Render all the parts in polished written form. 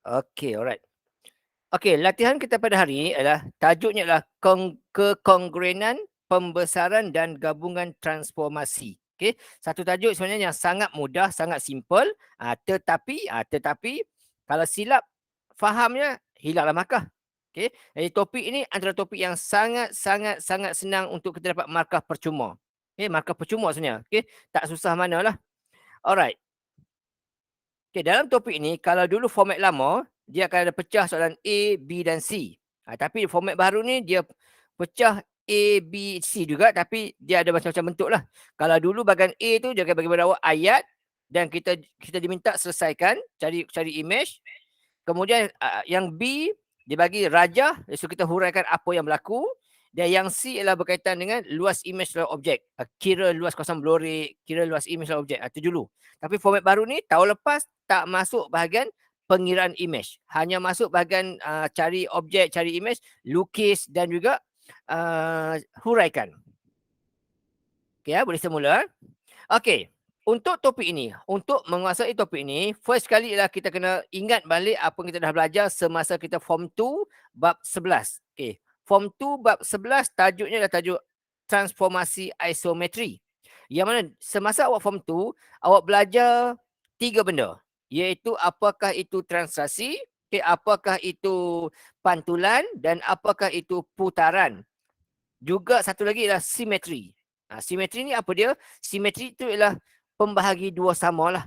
Okey, alright. Okey, latihan kita pada hari ini adalah tajuknya adalah kekongruenan, pembesaran dan gabungan transformasi. Okey, satu tajuk sebenarnya yang sangat mudah, sangat simple, tetapi kalau silap fahamnya hilanglah markah. Okey, jadi topik ini antara topik yang sangat senang untuk kita dapat markah percuma. Okey, markah percuma sebenarnya. Okey, tak susah manalah. Alright. Okey, dalam topik ini kalau dulu format lama, dia akan ada pecah soalan A, B dan C. Tapi format baru ni dia pecah A, B, C juga tapi dia ada macam-macam bentuk lah. Kalau dulu bahagian A tu dia akan bagi pada awak ayat dan kita diminta selesaikan, cari image. Kemudian yang B dia bagi rajah, so kita huraikan apa yang berlaku. Dan yang C ialah berkaitan dengan luas image dalam objek. Kira luas kawasan blorek, kira luas image dalam objek. Itu dulu. Tapi format baru ni tahun lepas tak masuk bahagian pengiraan image. Hanya masuk bahagian cari objek, cari image, lukis dan juga huraikan. Okey boleh semula. Okey, untuk topik ini, untuk menguasai topik ini, first kali ialah kita kena ingat balik apa yang kita dah belajar semasa kita form 2 bab 11. Okey, form 2 bab 11 tajuknya adalah tajuk transformasi isometri. Yang mana semasa awak form 2, awak belajar 3 benda, iaitu apakah itu translasi, apakah itu pantulan dan apakah itu putaran. Juga satu lagi ialah simetri. Simetri ni apa dia? Simetri itu ialah pembahagi dua sama lah.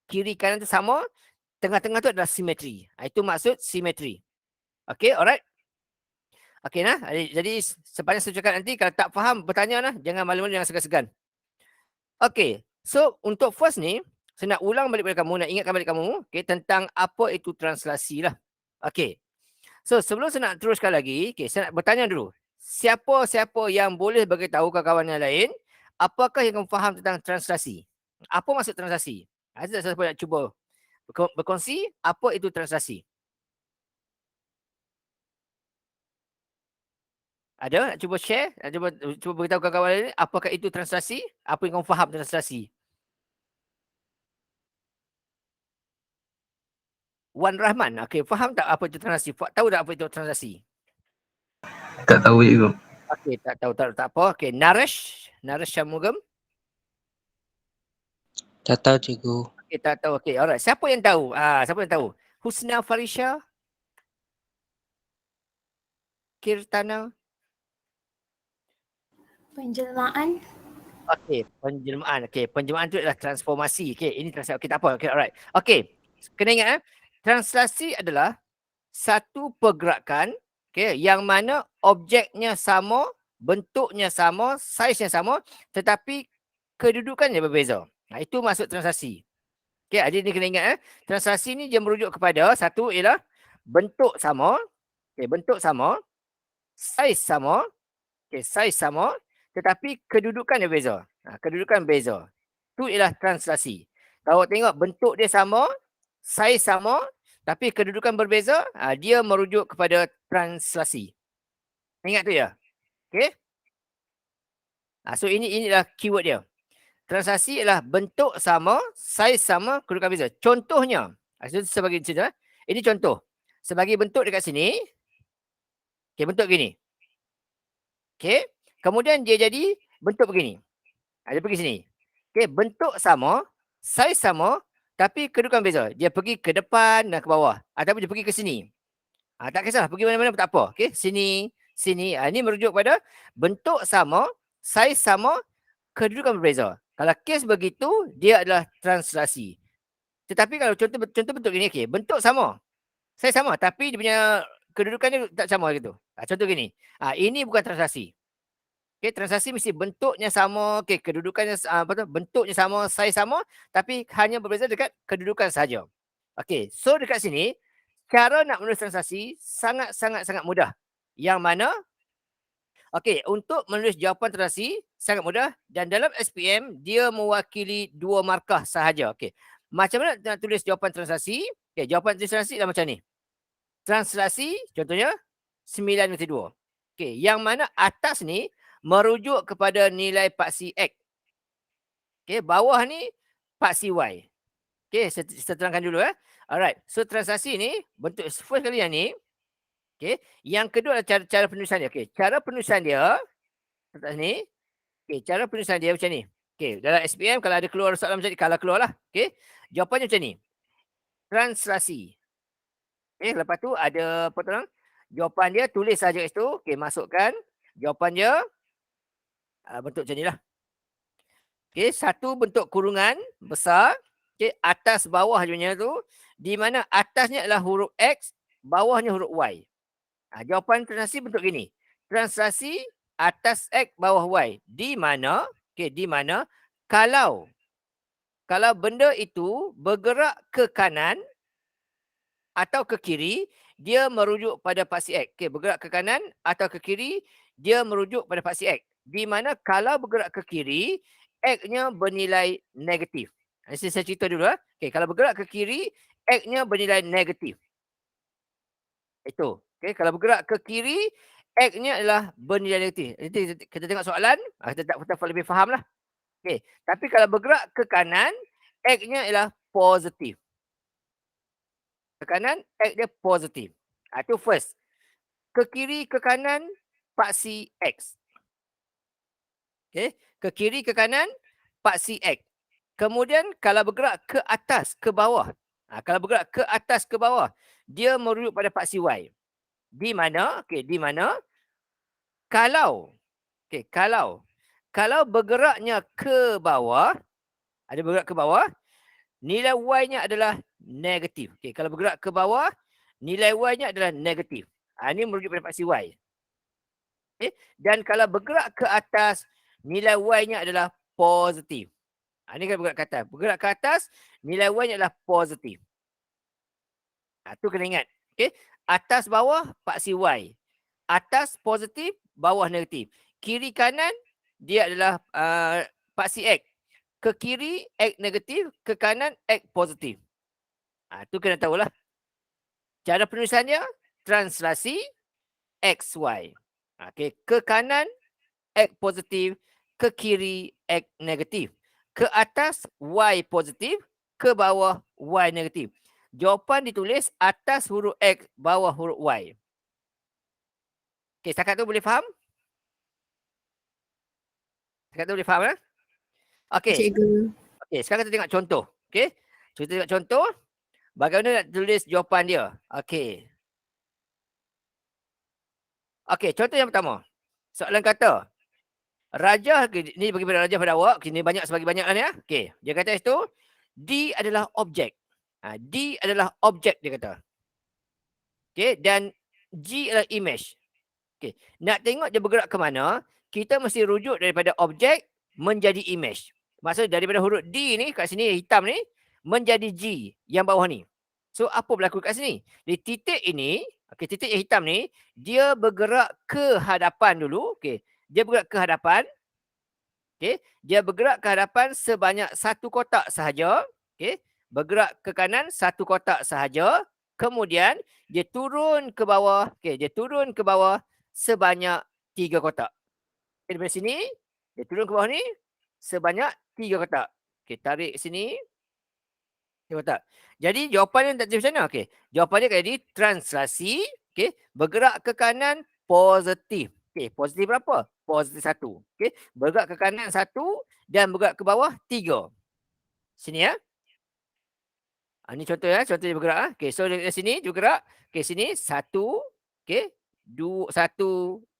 Kiri kanan tu sama, tengah-tengah tu adalah simetri. Itu maksud simetri. Okay, alright? Okay nah. Jadi sepanjang saya cakap nanti kalau tak faham bertanya lah. Jangan malu-malu, jangan segan-segan. Okay, so untuk first ni, saya nak ulang balik pada kamu, nak ingatkan balik kamu tentang apa itu translasi lah. Okay, so sebelum saya nak teruskan lagi, saya nak bertanya dulu. Siapa-siapa yang boleh beritahu kawan-kawan yang lain, apakah yang kamu faham tentang translasi? Apa maksud translasi? Ada siapa nak cuba berkongsi apa itu translasi? Ada nak cuba share? Nak cuba beritahu kawan-kawan lain apakah itu translasi? Apa yang kamu faham tentang translasi? Wan Rahman, okey, faham tak apa itu translasi? Tahu tak apa itu translasi? Tak tahu juga. Okey, tak tahu, tak apa. Okey, Naresh Shanmugam. Tak tahu cikgu. Okey, tak tahu. Okey, alright. Siapa yang tahu? Siapa yang tahu? Husna Farisha? Kirtana? Penjelmaan. Okey, penjelmaan. Okey, penjelmaan tu adalah transformasi. Okey, ini translasi. Okey, tak apa. Okey, alright. Okey, kena ingat translasi adalah satu pergerakan yang mana objeknya sama, bentuknya sama, saiznya sama tetapi kedudukannya berbeza. Itu maksud translasi. Okey, jadi ni kena ingat translasi ni dia merujuk kepada satu ialah bentuk sama, bentuk sama, saiz sama, saiz sama tetapi kedudukan dia beza. Kedudukan beza. Itu ialah translasi. Kalau awak tengok bentuk dia sama, saiz sama tapi kedudukan berbeza, dia merujuk kepada translasi. Ingat tu ya? Okey? So inilah keyword dia. Translasi ialah bentuk sama, saiz sama, kedudukan beza. Contohnya, sebagai cerita, ini contoh. Sebagai bentuk dekat sini, bentuk begini. Kemudian dia jadi bentuk begini. Dia pergi sini. Bentuk sama, saiz sama, tapi kedudukan beza. Dia pergi ke depan dan ke bawah. Ataupun dia pergi ke sini. Tak kisah, pergi mana-mana pun tak apa. Sini. Ini merujuk pada bentuk sama, saiz sama, kedudukan berbeza. Kalau kes begitu, dia adalah translasi. Tetapi kalau contoh bentuk ini, bentuk sama, saiz sama, tapi dia punya kedudukannya tak sama gitu. Contoh gini. Ini bukan translasi. Translasi mesti bentuknya sama, kedudukannya bentuknya sama, saiz sama, tapi hanya berbeza dekat kedudukan saja. So dekat sini, cara nak menulis translasi sangat mudah. Yang mana, untuk menulis jawapan translasi sangat mudah dan dalam SPM dia mewakili 2 markah sahaja. Macam mana nak tulis jawapan translasi? Jawapan translasi adalah macam ni. Translasi contohnya 9/2. Yang mana atas ni merujuk kepada nilai paksi X. Bawah ni paksi Y. Okey, saya terangkan dulu Alright. So translasi ni bentuk first kali yang ni. Okey. Yang kedua adalah cara penulisan dia. Okey, cara penulisan dia atas ni. Okey, cara penulisan dia macam ni. Okey, dalam SPM kalau ada keluar soalan macam ni, kalau keluarlah. Okey. Jawapannya macam ni. Translasi. Okey, lepas tu ada apa tu orang? Jawapan dia tulis saja kat situ. Okey, masukkan jawapan dia bentuk macam ni lah. Okey, satu bentuk kurungan besar. Okey, atas bawah punya tu, di mana atasnya adalah huruf X, bawahnya huruf Y. Jawapan translasi bentuk gini. Translasi atas X, bawah Y. Di mana, di mana kalau benda itu bergerak ke kanan atau ke kiri, dia merujuk pada paksi X. Okey, bergerak ke kanan atau ke kiri, dia merujuk pada paksi X. Di mana kalau bergerak ke kiri, X-nya bernilai negatif. Saya cerita dulu. Okey, kalau bergerak ke kiri, X-nya bernilai negatif. Itu. Okey, kalau bergerak ke kiri, X-nya adalah bernilai negatif. Nanti kita tengok soalan, kita lebih faham lah. Okey, tapi kalau bergerak ke kanan, X-nya adalah positif. Ke kanan, X dia positif. Itu first. Ke kiri, ke kanan, paksi X. Okey, ke kiri, ke kanan, paksi X. Kemudian kalau bergerak ke atas, ke bawah. Kalau bergerak ke atas, ke bawah, dia merujuk pada paksi Y. Di mana? Okey, di mana kalau bergeraknya ke bawah, ada bergerak ke bawah, nilai Y-nya adalah negatif. Okey, kalau bergerak ke bawah, nilai Y-nya adalah negatif. Ini merujuk pada paksi Y. Okey, dan kalau bergerak ke atas, nilai Y-nya adalah positif. Ini kan bergerak ke atas. Bergerak ke atas, nilai Y-nya adalah positif. Itu kena ingat. Okey, atas bawah paksi Y. Atas positif, bawah negatif. Kiri kanan, dia adalah paksi X. Ke kiri, X negatif. Ke kanan, X positif. Itu kena tahulah. Cara penulisannya, translasi XY. Okey, ke kanan, X positif. Ke kiri, X negatif. Ke atas, Y positif. Ke bawah, Y negatif. Jawapan ditulis atas huruf X, bawah huruf Y. Okey, setakat tu boleh faham? Setakat tu boleh faham Okey. Cikgu. Okey, sekarang kita tengok contoh. Okey. Kita tengok contoh. Bagaimana nak tulis jawapan dia. Okey. Okey, contoh yang pertama. Soalan kata, Raja, ni bagi pada Raja pada awak. Ini banyak sebagi banyak lah ni. Okey, dia kata itu, D adalah objek. D adalah objek dia kata. Okey, dan G adalah image. Okey, nak tengok dia bergerak ke mana, kita mesti rujuk daripada objek menjadi image. Maksudnya daripada huruf D ni, kat sini hitam ni, menjadi G yang bawah ni. So, apa berlaku kat sini? Di titik ini, titik yang hitam ni, dia bergerak ke hadapan dulu. Dia bergerak ke hadapan. Dia bergerak ke hadapan sebanyak satu kotak sahaja. Bergerak ke kanan satu kotak sahaja. Kemudian, dia turun ke bawah. Dia turun ke bawah sebanyak 3 kotak. Dari sini, dia turun ke bawah ni sebanyak 3 kotak. Tarik sini. 3 kotak. Jadi jawapannya tak jadi macam mana? Jawapannya kali ni translasi. Bergerak ke kanan positif. Positif berapa? Positif 1. Bergerak ke kanan 1 dan bergerak ke bawah 3. Sini ini contoh contoh dia bergerak. So dari sini dia bergerak. Sini 1. 2,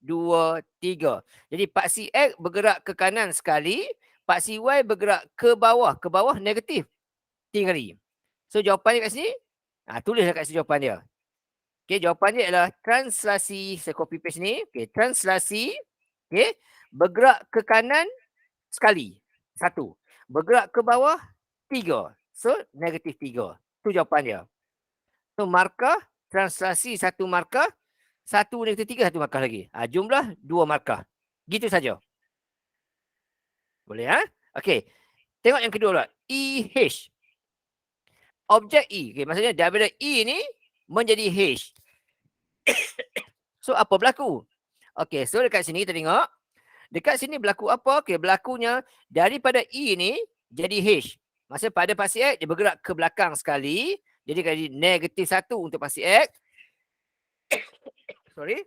2, 3. Jadi paksi X bergerak ke kanan sekali. Paksi Y bergerak ke bawah. Ke bawah negatif 3 kali. So jawapannya kat sini. Tulislah kat sini jawapan dia. Jawapan dia adalah translasi. Saya copy paste ni. Translasi. Bergerak ke kanan sekali. 1. Bergerak ke bawah 3. So negatif 3. Itu jawapan dia. So markah. Translasi 1 markah. 1 negatif 3 1 markah lagi. Jumlah 2 markah. Gitu saja. Boleh Okey. Tengok yang kedua pula. EH. Objek E. Maksudnya daripada E ni menjadi H. So apa berlaku? Okey, so dekat sini kita tengok. Dekat sini berlaku apa? Berlakunya daripada E ni jadi H. Maksudnya pada paksi X, dia bergerak ke belakang sekali. Jadi jadi negatif 1 untuk paksi X. Sorry.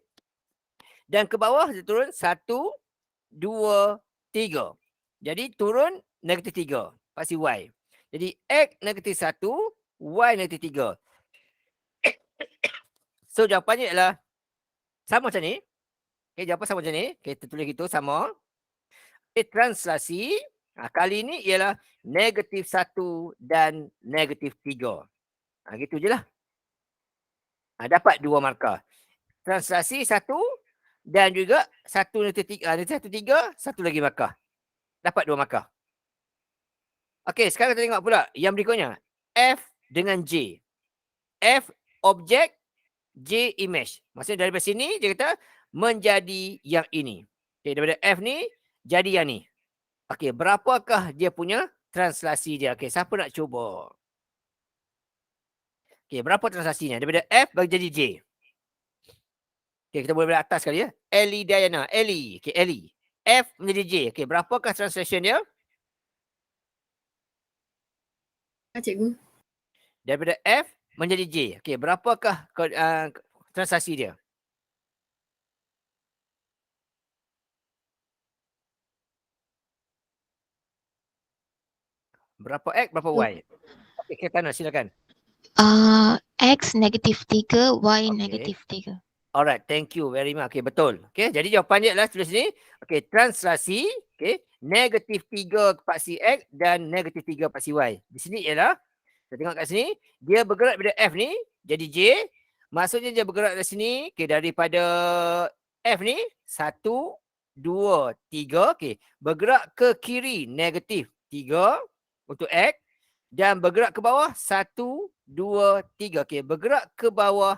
Dan ke bawah dia turun 1, 2, 3. Jadi turun negatif 3. Paksi Y. Jadi X negatif 1, Y negatif 3. So jawapannya adalah sama macam ni. Okay, jawapan sama macam ni. Okay, kita tulis gitu sama. Okay, translasi. Kali ni ialah negatif 1 dan negatif 3. Gitu je lah. Dapat 2 markah. Translasi 1 dan juga 1 negatif 3. Negatif 1, 3. 1 lagi markah. Dapat 2 markah. Okey, sekarang kita tengok pula yang berikutnya. F dengan J. F objek, J image. Maksudnya daripada sini dia kata menjadi yang ini. Okey, daripada F ni jadi yang ni. Okey, berapakah dia punya translasi dia? Okey, siapa nak cuba? Okey, berapa translasinya? Daripada F bagi jadi J. Okey, kita boleh balik atas sekali ya. Ellie Diana. Ellie. Okey, Ellie. F menjadi J. Okey, berapakah translation dia? Cikgu. Daripada F menjadi J. Okey, berapakah translasi dia? Berapa X, berapa Y? Okey, Ketana silakan. X negatif 3, Y Okey. negatif 3. Alright, thank you very much. Okey, betul. Okey, jadi jawapan dia adalah tulis sini. Okey, translasi, okey, negatif 3 paksi X dan negatif 3 paksi Y. Di sini ialah, kita tengok kat sini, dia bergerak daripada F ni jadi J. Maksudnya dia bergerak dari sini, okey, daripada F ni 1, 2, 3, okey, bergerak ke kiri negatif 3 untuk X dan bergerak ke bawah 1, 2, 3. Okey, bergerak ke bawah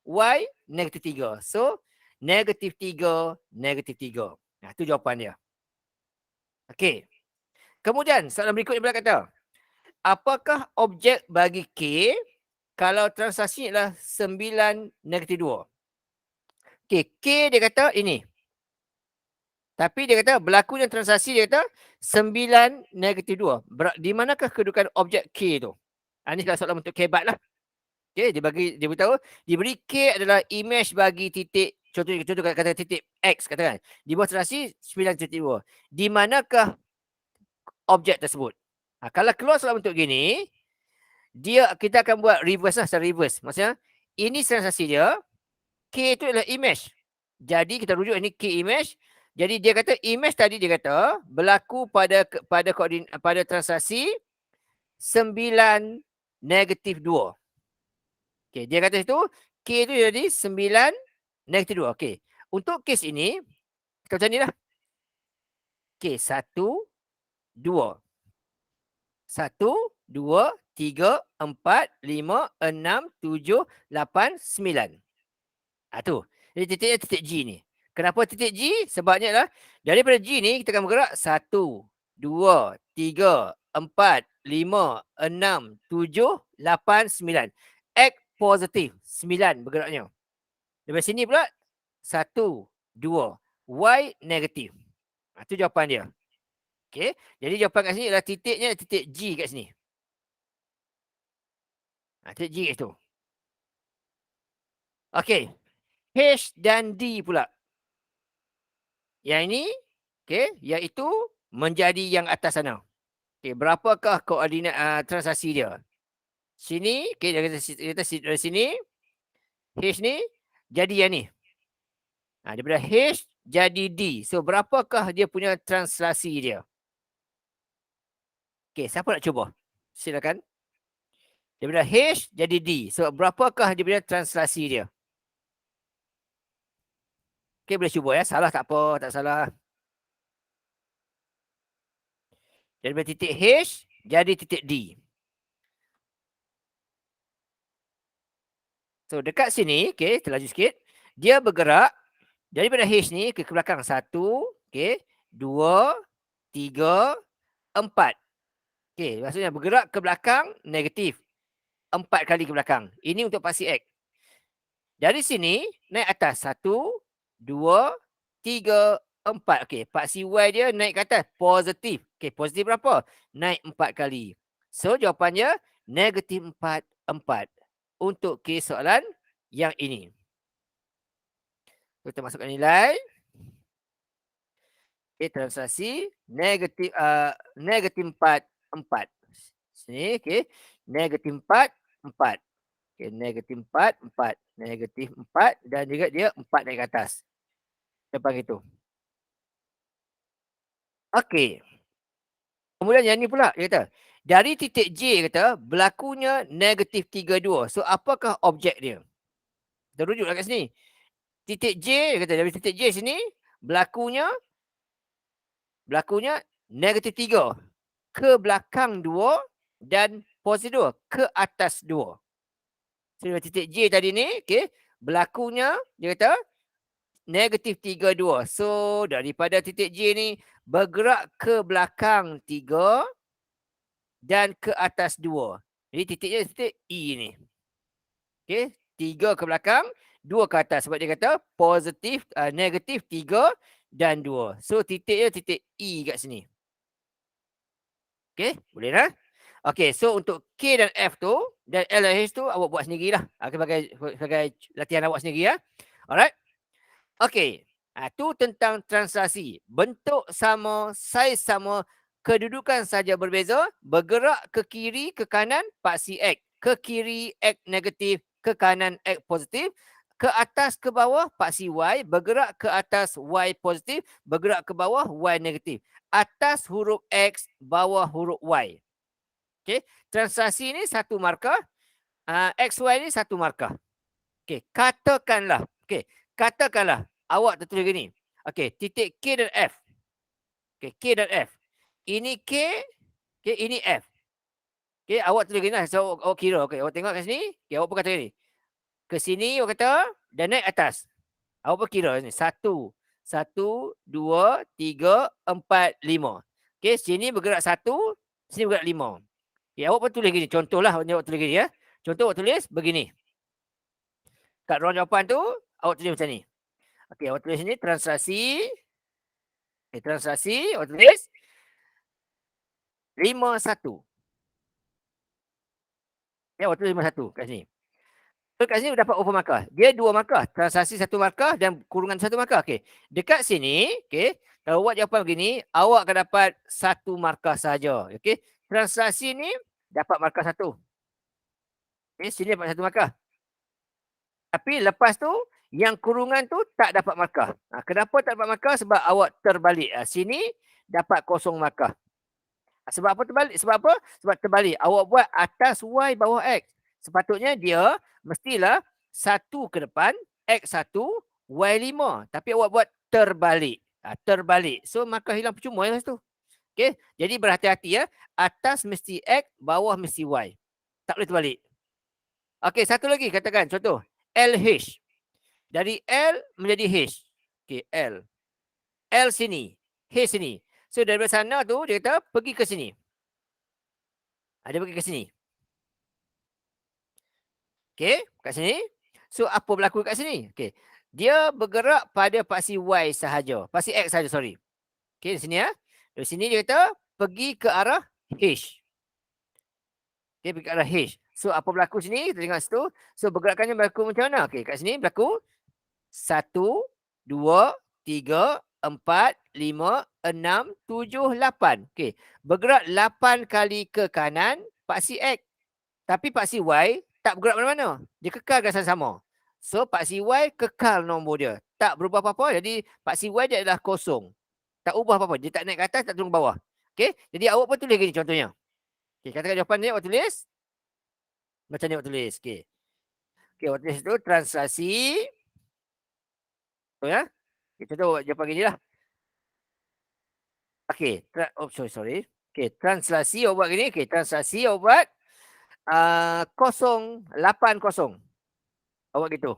Y negatif 3. So, negatif 3, negatif 3. Nah, itu jawapan dia. Okey. Kemudian, soalan berikutnya pula kata, apakah objek bagi K kalau transaksi adalah 9, negatif 2? Okey, K dia kata ini. Tapi dia kata berlakunya transaksi dia kata 9, negatif 2. Di manakah kedudukan objek K tu? Ini adalah soalan untuk kebat lah. Okay, dia beritahu diberi K adalah image bagi titik, contoh kata titik X katakan. Di bawah transaksi 9.2. Di manakah objek tersebut? Kalau keluar soalan bentuk gini, kita akan buat reverse lah, secara reverse. Maksudnya ini transaksi dia, K itu adalah image. Jadi kita rujuk ini K image. Jadi dia kata image tadi dia kata berlaku pada transaksi 9, negatif 2. Okay, dia kata itu K itu jadi 9, negatif 2. Okay. Untuk kes ini, kita macam ni lah. Okay, 1, 2. 1, 2, 3, 4, 5, 6, 7, 8, 9. Tu. Jadi titiknya titik G ni. Kenapa titik G? Sebabnya adalah daripada G ni kita akan bergerak 1, 2, 3, 4, 5, 6, 7, 8, 9. X positif. 9 bergeraknya. Dari sini pula 1, 2. Y negatif. Itu jawapan dia. Okey. Jadi jawapan kat sini adalah titiknya titik G kat sini. Titik G kat situ. Okey. H dan D pula. Yang ini, okey, iaitu menjadi yang atas sana. Okey, berapakah koordinat transaksi dia? Sini, okey, kita dari sini H ni jadi yang ni. Daripada H jadi D. So, berapakah dia punya translasi dia? Okey, siapa nak cuba? Silakan. Daripada H jadi D. So, berapakah dia punya translasi dia? Okey, boleh cuba ya. Salah tak apa, tak salah. Daripada titik H jadi titik D. So, dekat sini, okey, terlaju sikit. Dia bergerak daripada H ni ke belakang. 1, okey, 2, 3, 4. Okey, maksudnya bergerak ke belakang negatif. 4 kali ke belakang. Ini untuk paksi X. Dari sini, naik atas. 1, 2, 3, 4. Okey, paksi Y dia naik ke atas. Positif. Okey, positif berapa? Naik 4 kali. So jawapannya negatif 4, 4 untuk kes soalan yang ini. Kita masukkan nilai. Okay, translasi negatif 4, 4. Sini, okay. Negatif 4, 4. Okay, negatif 4, 4. Negatif 4 dan juga dia 4 naik ke atas. Depan itu. Okey. Kemudian yang ni pula, dia kata, dari titik J kata, berlakunya negatif 32. So, apakah objek dia? Kita rujuklah kat sini. Titik J, dia kata, dari titik J sini, berlakunya negatif 3. Ke belakang 2 dan positif 2. Ke atas 2. So, dari titik J tadi ni, okay, berlakunya, dia kata, negatif 32. So, daripada titik J ni, bergerak ke belakang 3 dan ke atas 2. Jadi titiknya titik E ni. Okay, 3 ke belakang, 2 ke atas. Sebab dia kata positif, negatif 3 dan 2. So titiknya titik E kat sini. Okay, boleh dah? Okay, so untuk K dan F tu dan L dan H tu awak buat sendirilah. Sebagai latihan awak sendiri ya. Alright. Okay. Tu tentang translasi. Bentuk sama, saiz sama, kedudukan saja berbeza, bergerak ke kiri, ke kanan, paksi X. Ke kiri, X negatif, ke kanan, X positif. Ke atas, ke bawah, paksi Y. Bergerak ke atas, Y positif. Bergerak ke bawah, Y negatif. Atas huruf X, bawah huruf Y. Okay. Translasi ni satu markah. XY ni satu markah. Okay. Katakanlah. Okay. Katakanlah. Awak tertulis gini. Okey, titik K dan F. Okey, K dan F. Ini K, okey, ini F. Okey, awak tulis gini lah. So, awak kira. Okey, awak tengok kat sini. Okey, awak pun kata gini. Ke sini awak kata dan naik atas. Awak pun kira ni. 1, 1, 2, 3, 4, 5. Okey, sini bergerak 1, sini bergerak 5. Okey, awak pun tulis gini. Contohlah awak tulis gini ya. Contoh awak tulis begini. Kat ruang jawapan tu, awak tulis macam ni. Okey, awak tulis sini translasi. Okay, translasi, awak tulis 51. Ya, awak tulis 51 kat sini. So, kat sini dapat over markah. Dia 2 markah. Translasi 1 markah dan kurungan 1 markah. Okey. Dekat sini, okey, kalau awak jawapan begini, awak akan dapat 1 markah saja. Okey. Translasi ni dapat markah 1. Okey, sini dapat 1 markah. Tapi lepas tu, yang kurungan tu tak dapat markah. Kenapa tak dapat markah? Sebab awak terbalik. Sini dapat 0 markah. Sebab apa terbalik? Sebab apa? Sebab terbalik. Awak buat atas Y bawah X. Sepatutnya dia mestilah 1 ke depan, X1, Y5. Tapi awak buat terbalik. Terbalik. So markah hilang percuma ya tu. Okay? Jadi berhati-hati ya. Atas mesti X, bawah mesti Y. Tak boleh terbalik. Okey, satu lagi katakan contoh. LH. Dari L menjadi H. Okey, L. L sini. H sini. So daripada sana tu dia kata pergi ke sini. Dia pergi ke sini. Okey, kat sini. So apa berlaku kat sini? Okey. Dia bergerak pada paksi Y sahaja. Paksi X sahaja, sorry. Okey, di sini ya. Dari sini dia kata pergi ke arah H. Okey, pergi ke arah H. So apa berlaku sini? Kita tengok situ. So pergerakannya berlaku macam mana? Okey, kat sini berlaku 1, 2, 3, 4, 5, 6, 7, 8. Okey. Bergerak 8 kali ke kanan paksi X. Tapi paksi Y tak bergerak mana-mana. Dia kekal kat sama. So paksi Y kekal nombor dia. Tak berubah apa-apa. Jadi paksi Y dia adalah kosong. Tak ubah apa-apa. Dia tak naik ke atas, tak turun ke bawah. Okey. Jadi awak pun tulis gini contohnya. Okey, katakan jawapan ni awak tulis. Macam ni awak tulis. Okey. Okey, awak tulis tu translasi. Betul ya? Okay, contoh awak jawapan gini lah. Okey. Sorry. Okey, translasi awak buat gini. Okey, translasi awak buat 080. Awak gitu.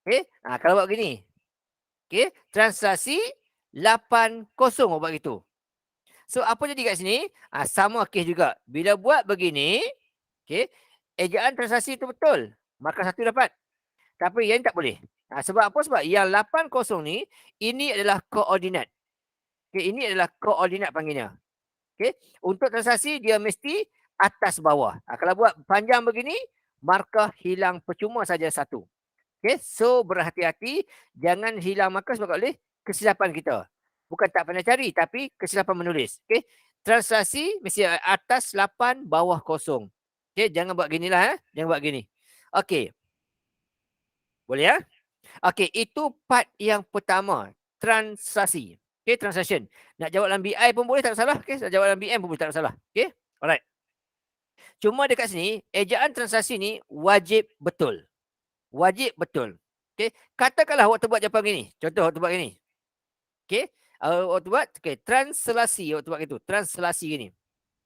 Okey. Kalau awak gini. Okey. Translasi 80 awak buat gitu. So apa jadi kat sini? Sama kes juga. Bila buat begini. Okey. Ejaan translasi itu betul. Maka 1 dapat. Tapi yang tak boleh. Sebab apa? Sebab yang 80 ni. Ini adalah koordinat. Okey. Ini adalah koordinat panggilnya. Okey, untuk translasi dia mesti atas bawah. Kalau buat panjang begini, markah hilang percuma saja satu. Okey, so berhati-hati jangan hilang markah sebab oleh kesilapan kita. Bukan tak pandai cari tapi kesilapan menulis. Okey, translasi mesti atas 8, bawah kosong. Okey, jangan buat ginilah. Jangan buat gini. Okey, boleh ya? Okey, itu part yang pertama, translasi. Okey, translation. Nak jawab dalam BI pun boleh, tak ada salah. Okey, nak jawab dalam BM pun boleh, tak ada salah. Okey, alright. Cuma dekat sini, ejaan translasi ni wajib betul. Wajib betul. Okey, katakanlah waktu buat jawapan gini. Contoh waktu buat gini. Okey, waktu buat, okey, translasi waktu buat gitu. Translasi gini.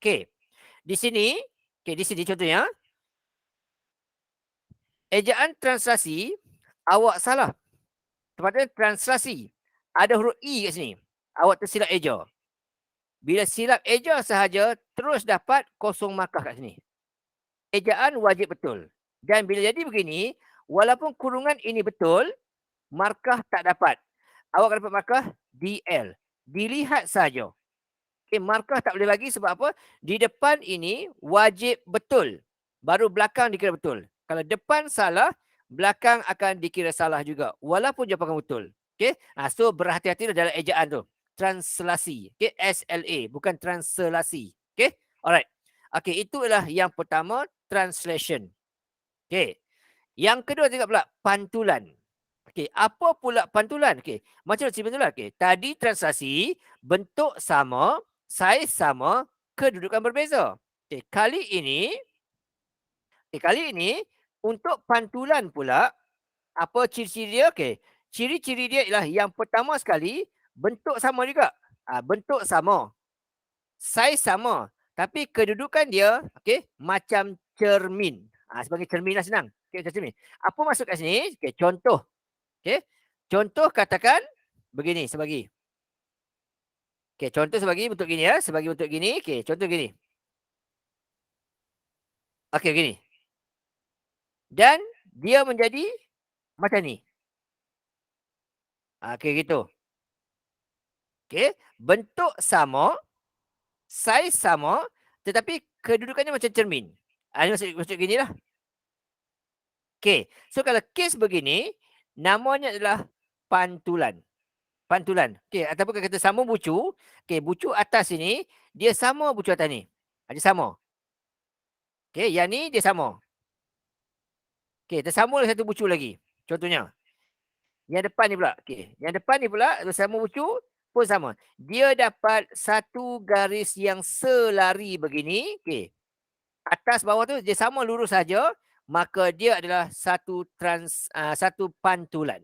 Okey, di sini, okey, di sini contohnya, ejaan translasi awak salah. Tempatnya translasi. Ada huruf E kat sini. Awak tersilap eja. Bila silap eja sahaja, terus dapat kosong markah kat sini. Ejaan wajib betul. Dan bila jadi begini, walaupun kurungan ini betul, markah tak dapat. Awak akan dapat markah DL. Dilihat saja. Okay, markah tak boleh bagi sebab apa? Di depan ini wajib betul. Baru belakang dikira betul. Kalau depan salah, belakang akan dikira salah juga. Walaupun jawapan betul. Okay? So berhati-hatilah dalam ejaan tu. Translasi. Okay? SLA. Bukan translasi. Okay? Alright. Okay, itulah yang pertama, translation. Okay. Yang kedua tengok pula, pantulan. Okey, apa pula pantulan? Okey, macam mana pantulan? Okey, tadi translasi, bentuk sama, saiz sama, kedudukan berbeza. Okey, kali ini untuk pantulan pula, apa ciri-ciri dia? Okey, ciri-ciri dia ialah yang pertama sekali, bentuk sama juga. Bentuk sama, saiz sama, tapi kedudukan dia, okey, macam cermin. Sebagai cermin lah senang. Okey, macam cermin. Apa maksud kat sini? Okey, contoh. Okey. Contoh katakan begini sebagi. Okey, contoh sebagi bentuk gini ya, sebagi bentuk gini. Okey, contoh gini. Okey, gini. Dan dia menjadi macam ni. Okey, gitu. Okey, bentuk sama, saiz sama, tetapi kedudukannya macam cermin. Ini maksud gini lah. Okey, so kalau kes begini, namanya adalah pantulan. Pantulan. Okey, ataupun kalau kita sambung bucu, okey, bucu atas ini, dia sama bucu atas ni. Dia sama. Okey, yang ni dia sama. Okey, tersambung satu bucu lagi. Contohnya, yang depan ni pula. Okey, yang depan ni pula, tersambung bucu pun sama. Dia dapat satu garis yang selari begini. Okey, atas bawah tu dia sama lurus saja, maka dia adalah satu pantulan.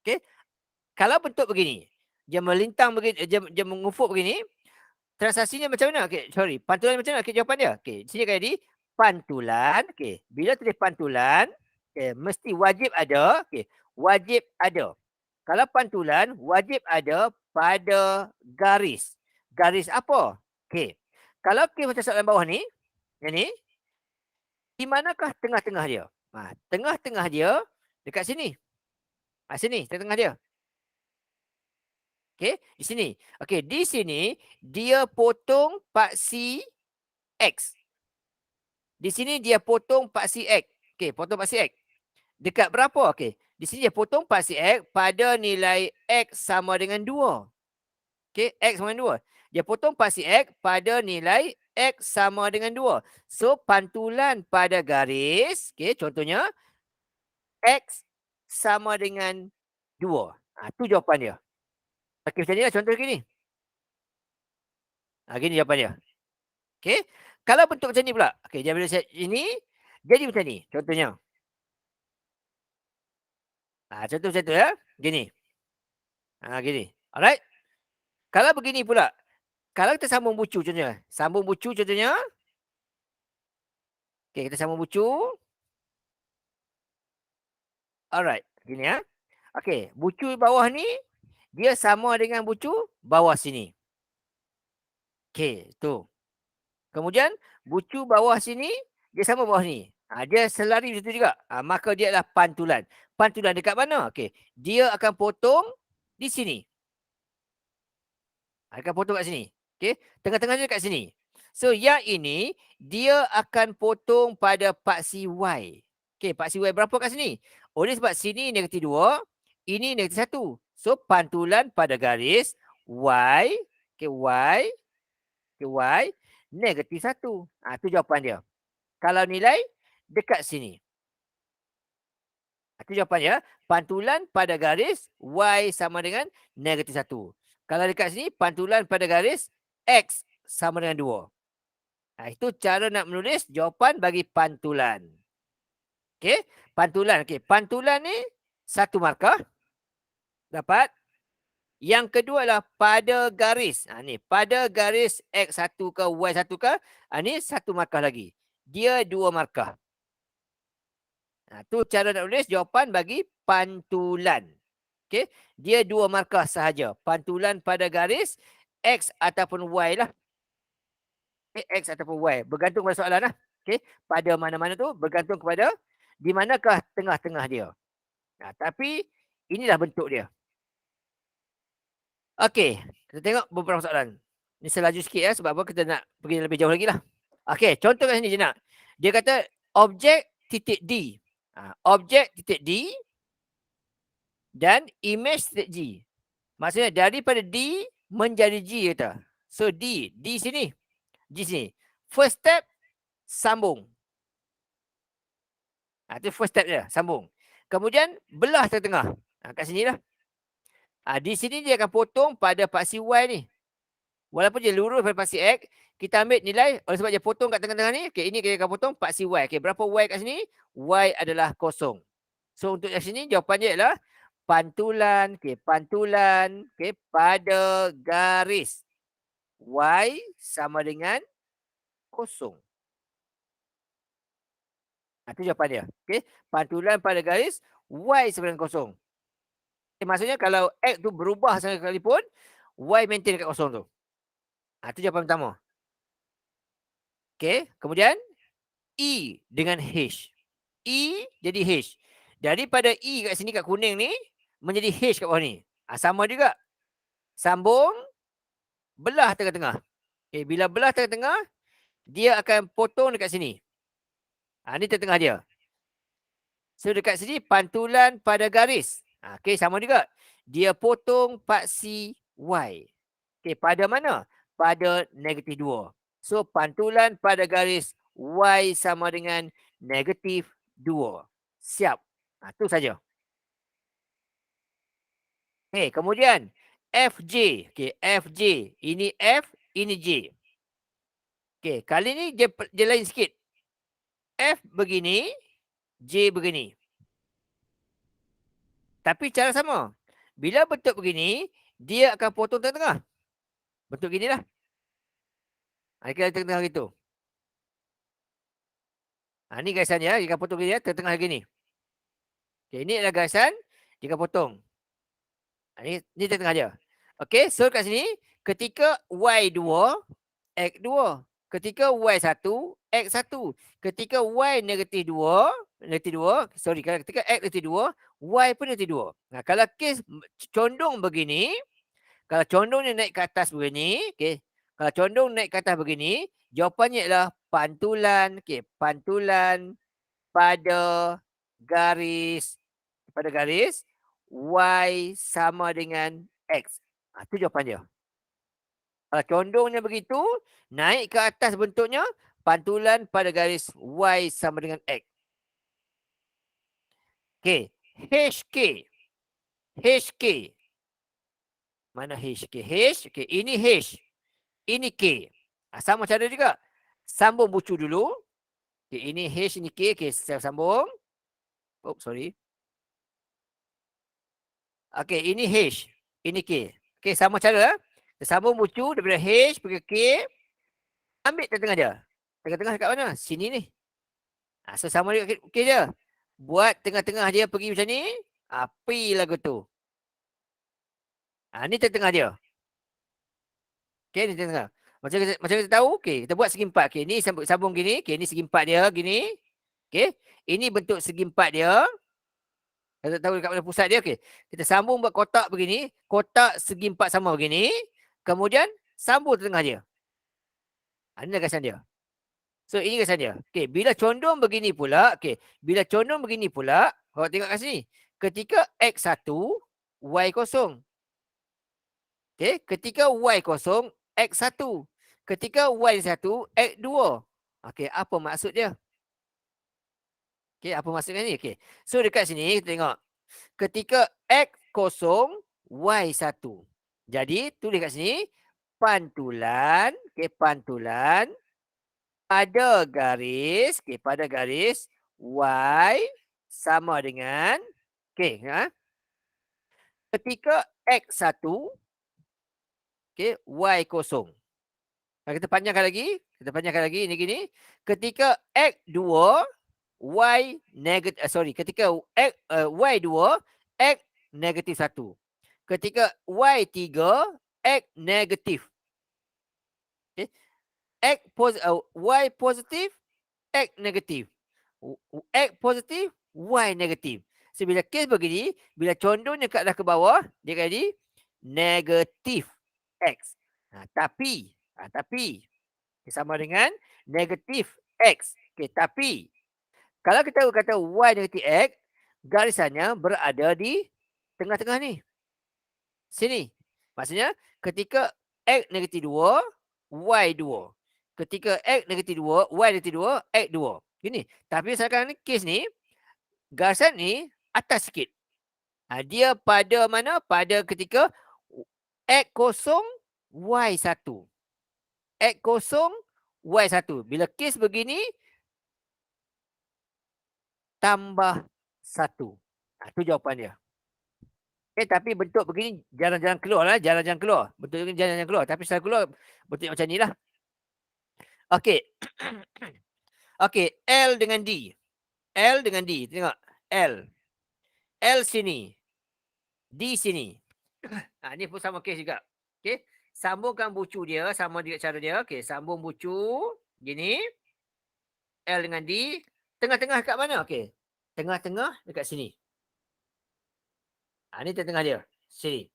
Okey, kalau bentuk begini, dia melintang begini, dia mengufuk begini, transaksinya macam mana? Okey, sorry, pantulan macam mana? Okey, jawapan dia. Okey, di sini akan jadi pantulan. Okey, bila tulis pantulan, mesti wajib ada. Okey, wajib ada. Kalau pantulan, wajib ada pada garis. Garis apa? Okey, kalau macam soalan bawah ni, yang ni, di manakah tengah-tengah dia? Tengah-tengah dia dekat sini. Sini, tengah-tengah dia. Okey, di sini. Okey, di sini dia potong paksi X. Di sini dia potong paksi X. Okey, potong paksi X. Dekat berapa? Okey, di sini dia potong paksi X pada nilai X sama dengan 2. Okey, X sama dengan 2. Dia potong paksi X pada nilai X sama dengan 2. So, pantulan pada garis, okey, contohnya X sama dengan 2. Itu jawapan dia. Okey, macam ni lah contoh gini. Gini jawapan dia. Okey. Kalau bentuk macam ni pula. Okey, dia bila set ini, jadi macam ni. Contohnya. Contoh macam tu ya. Gini. Gini. Alright. Kalau begini pula. Kalau kita sambung bucu contohnya. Sambung bucu contohnya. Okey, kita sambung bucu. Alright. Gini ya. Okey, bucu bawah ni, dia sama dengan bucu bawah sini. Okey, tu. Kemudian, bucu bawah sini, dia sama bawah ni. Dia selari macam tu juga. Maka dia adalah pantulan. Pantulan dekat mana? Okey, dia akan potong di sini. Akan potong kat sini. Okey, tengah-tengah dia dekat sini. So yang ini dia akan potong pada paksi Y. Okey, paksi Y berapa kat sini? Oleh sebab sini negatif 2, ini negatif 1. So pantulan pada garis Y, okey Y negatif 1. Tu jawapan dia. Kalau nilai dekat sini. Itu jawapan dia. Pantulan pada garis Y sama dengan negatif 1. Kalau dekat sini, pantulan pada garis X sama dengan 2. Itu cara nak menulis jawapan bagi pantulan. Okey, pantulan. Okey, pantulan ni satu markah. Dapat. Yang kedua adalah pada garis. Ni pada garis X1 ke Y1 ke. Ni satu markah lagi. Dia 2 markah. Tu cara nak tulis jawapan bagi pantulan. Okey, dia 2 markah sahaja. Pantulan pada garis X ataupun Y lah. X ataupun Y. Bergantung pada soalan lah. Okey, pada mana-mana tu bergantung kepada di manakah tengah-tengah dia. Tapi inilah bentuk dia. Okey, kita tengok beberapa soalan. Ni saya laju sikit sebab apa kita nak pergi lebih jauh lagi lah. Okey, contoh kat sini je nak. Dia kata objek titik D. Objek titik D dan image titik G. Maksudnya daripada D menjadi G kata. So D sini. G sini. First step sambung. Itu first step dia, sambung. Kemudian belah tengah-tengah. Kat sini lah. Di sini dia akan potong pada paksi Y ni. Walaupun dia lurus pada paksi X, kita ambil nilai oleh sebab dia potong kat tengah-tengah ni. Okay, ini kita akan potong paksi Y. Okay, berapa Y kat sini? Y adalah kosong. So untuk yang sini jawapan dia adalah pantulan. Okay, pantulan pada garis Y sama dengan kosong. Itu jawapan dia. Okay, pantulan pada garis Y sama dengan kosong. Maksudnya kalau X tu berubah sekalipun, Y maintain kat kosong tu. Itu jawapan pertama. Okey, kemudian E dengan H. E jadi H. Daripada E kat sini kat kuning ni, menjadi H kat bawah ni. Sama juga. Sambung, belah tengah-tengah. Okay, bila belah tengah-tengah, dia akan potong dekat sini. Ni tengah-tengah dia. So dekat sini pantulan pada garis. Okey, sama juga. Dia potong paksi Y. Okey, pada mana? Pada negatif 2. So pantulan pada garis Y sama dengan negatif 2. Siap. Itu saja. Okey, kemudian FJ. Okey, FJ. Ini F, ini J. Okey, kali ni dia lain sikit. F begini, J begini. Tapi cara sama. Bila bentuk begini, dia akan potong tengah-tengah. Bentuk gini lah. Kita tengah-tengah gitu. Ni garisan dia. Dia akan potong gini, tengah-tengah gini. Okay, ini adalah garisan. Dia akan potong. Ni tengah-tengah dia. Okay, so kat sini, ketika Y2, X2. Ketika Y1, X1. Ketika Y negatif 2, sorry, ketika X negatif 2, Y pun negatif 2. Kalau kes condong begini, kalau condong ni naik ke atas begini, okay, kalau condong naik ke atas begini, jawapannya adalah pantulan, pantulan pada garis Y sama dengan X. Itu jawapan dia. Kalau condongnya begitu, naik ke atas bentuknya, pantulan pada garis Y sama dengan X. Okey, HK. HK. Mana HK? H, okey, ini H. Ini K. Sama cara juga. Sambung bucu dulu. Okey, ini H, ini K. Okey, saya sambung. Oh, sorry. Okey, ini H. Ini K. Okey, sama cara. Kita sambung bucu daripada H pergi K. Ambil tengah-tengah dia. Tengah-tengah kat mana? Sini ni. So sama juga okey je. Buat tengah-tengah dia pergi macam ni. Pi lagu tu. Ni tengah-tengah dia. Okey, ni tengah-tengah. Macam kita tahu, okey, kita buat segi empat. Okey, ni sambung gini. Okey, ni segi empat dia gini. Okey, ini bentuk segi empat dia. Kita tahu dekat mana pusat dia. Okey, kita sambung buat kotak begini. Kotak segi empat sama begini. Kemudian sambung tengah dia. Ini garisan dia. So ini garisan dia. Okey, bila condong begini pula, okey, bila condong begini pula, awak tengok kat sini. Ketika X1, Y kosong. Okey, ketika Y kosong, X1. Ketika Y1, X2. Okey, apa maksud dia? Okey, apa maksudnya ni? Okey. So dekat sini kita tengok. Ketika X kosong, Y1. Jadi tulis kat sini pantulan, okey, pantulan pada garis, okey, pada garis Y sama dengan, okey, ketika X1, okey, Y kosong. Kita panjangkan lagi, ini gini. Ketika X2, Y negatif, ketika Y2, X negatif 1. Ketika Y3, X negatif. Okay. Y positif, X negatif. X positif, Y negatif. So, bila kes begini, bila condongnya ke arah ke bawah, dia jadi negatif X. Tapi sama dengan negatif X. Okay, tapi kalau kita kata Y negatif X, garisannya berada di tengah-tengah ni. Sini. Maksudnya ketika X negatif 2, Y 2. Ketika X negatif 2, Y negatif 2, X 2. Gini. Tapi sekarang ni kes ni, garisan ni atas sikit. Dia pada mana? Pada ketika X kosong, Y 1. X kosong, Y 1. Bila kes begini, tambah 1. Itu jawapan dia. Tapi bentuk begini jarang-jarang keluar lah. Jarang-jarang keluar. Bentuk begini jarang-jarang keluar. Tapi setelah keluar, bentuk macam ni lah. Okey. Okey. L dengan D. L dengan D. Tengok. L. L sini. D sini. Ni pun sama kes juga. Okey. Sambungkan bucu dia. Sama juga cara dia. Okey. Sambung bucu. Gini. L dengan D. Tengah-tengah kat mana? Okey. Tengah-tengah dekat sini. Ni tengah dia. Sini.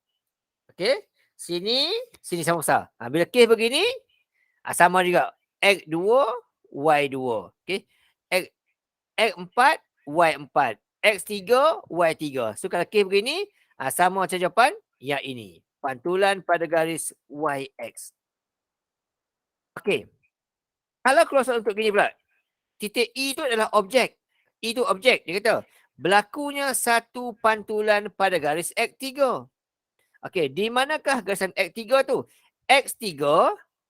Okey. Sini sama besar. Bila kes begini, sama juga. X2, Y2. Okey. X4, Y4. X3, Y3. So kalau kes begini, sama macam jawapan yang ini. Pantulan pada garis YX. Okey. Kalau keluar soalan untuk gini pula. Titik E itu adalah objek. E itu objek. Dia kata, berlakunya satu pantulan pada garis X3. Okey, di manakah garisan X3 tu? X3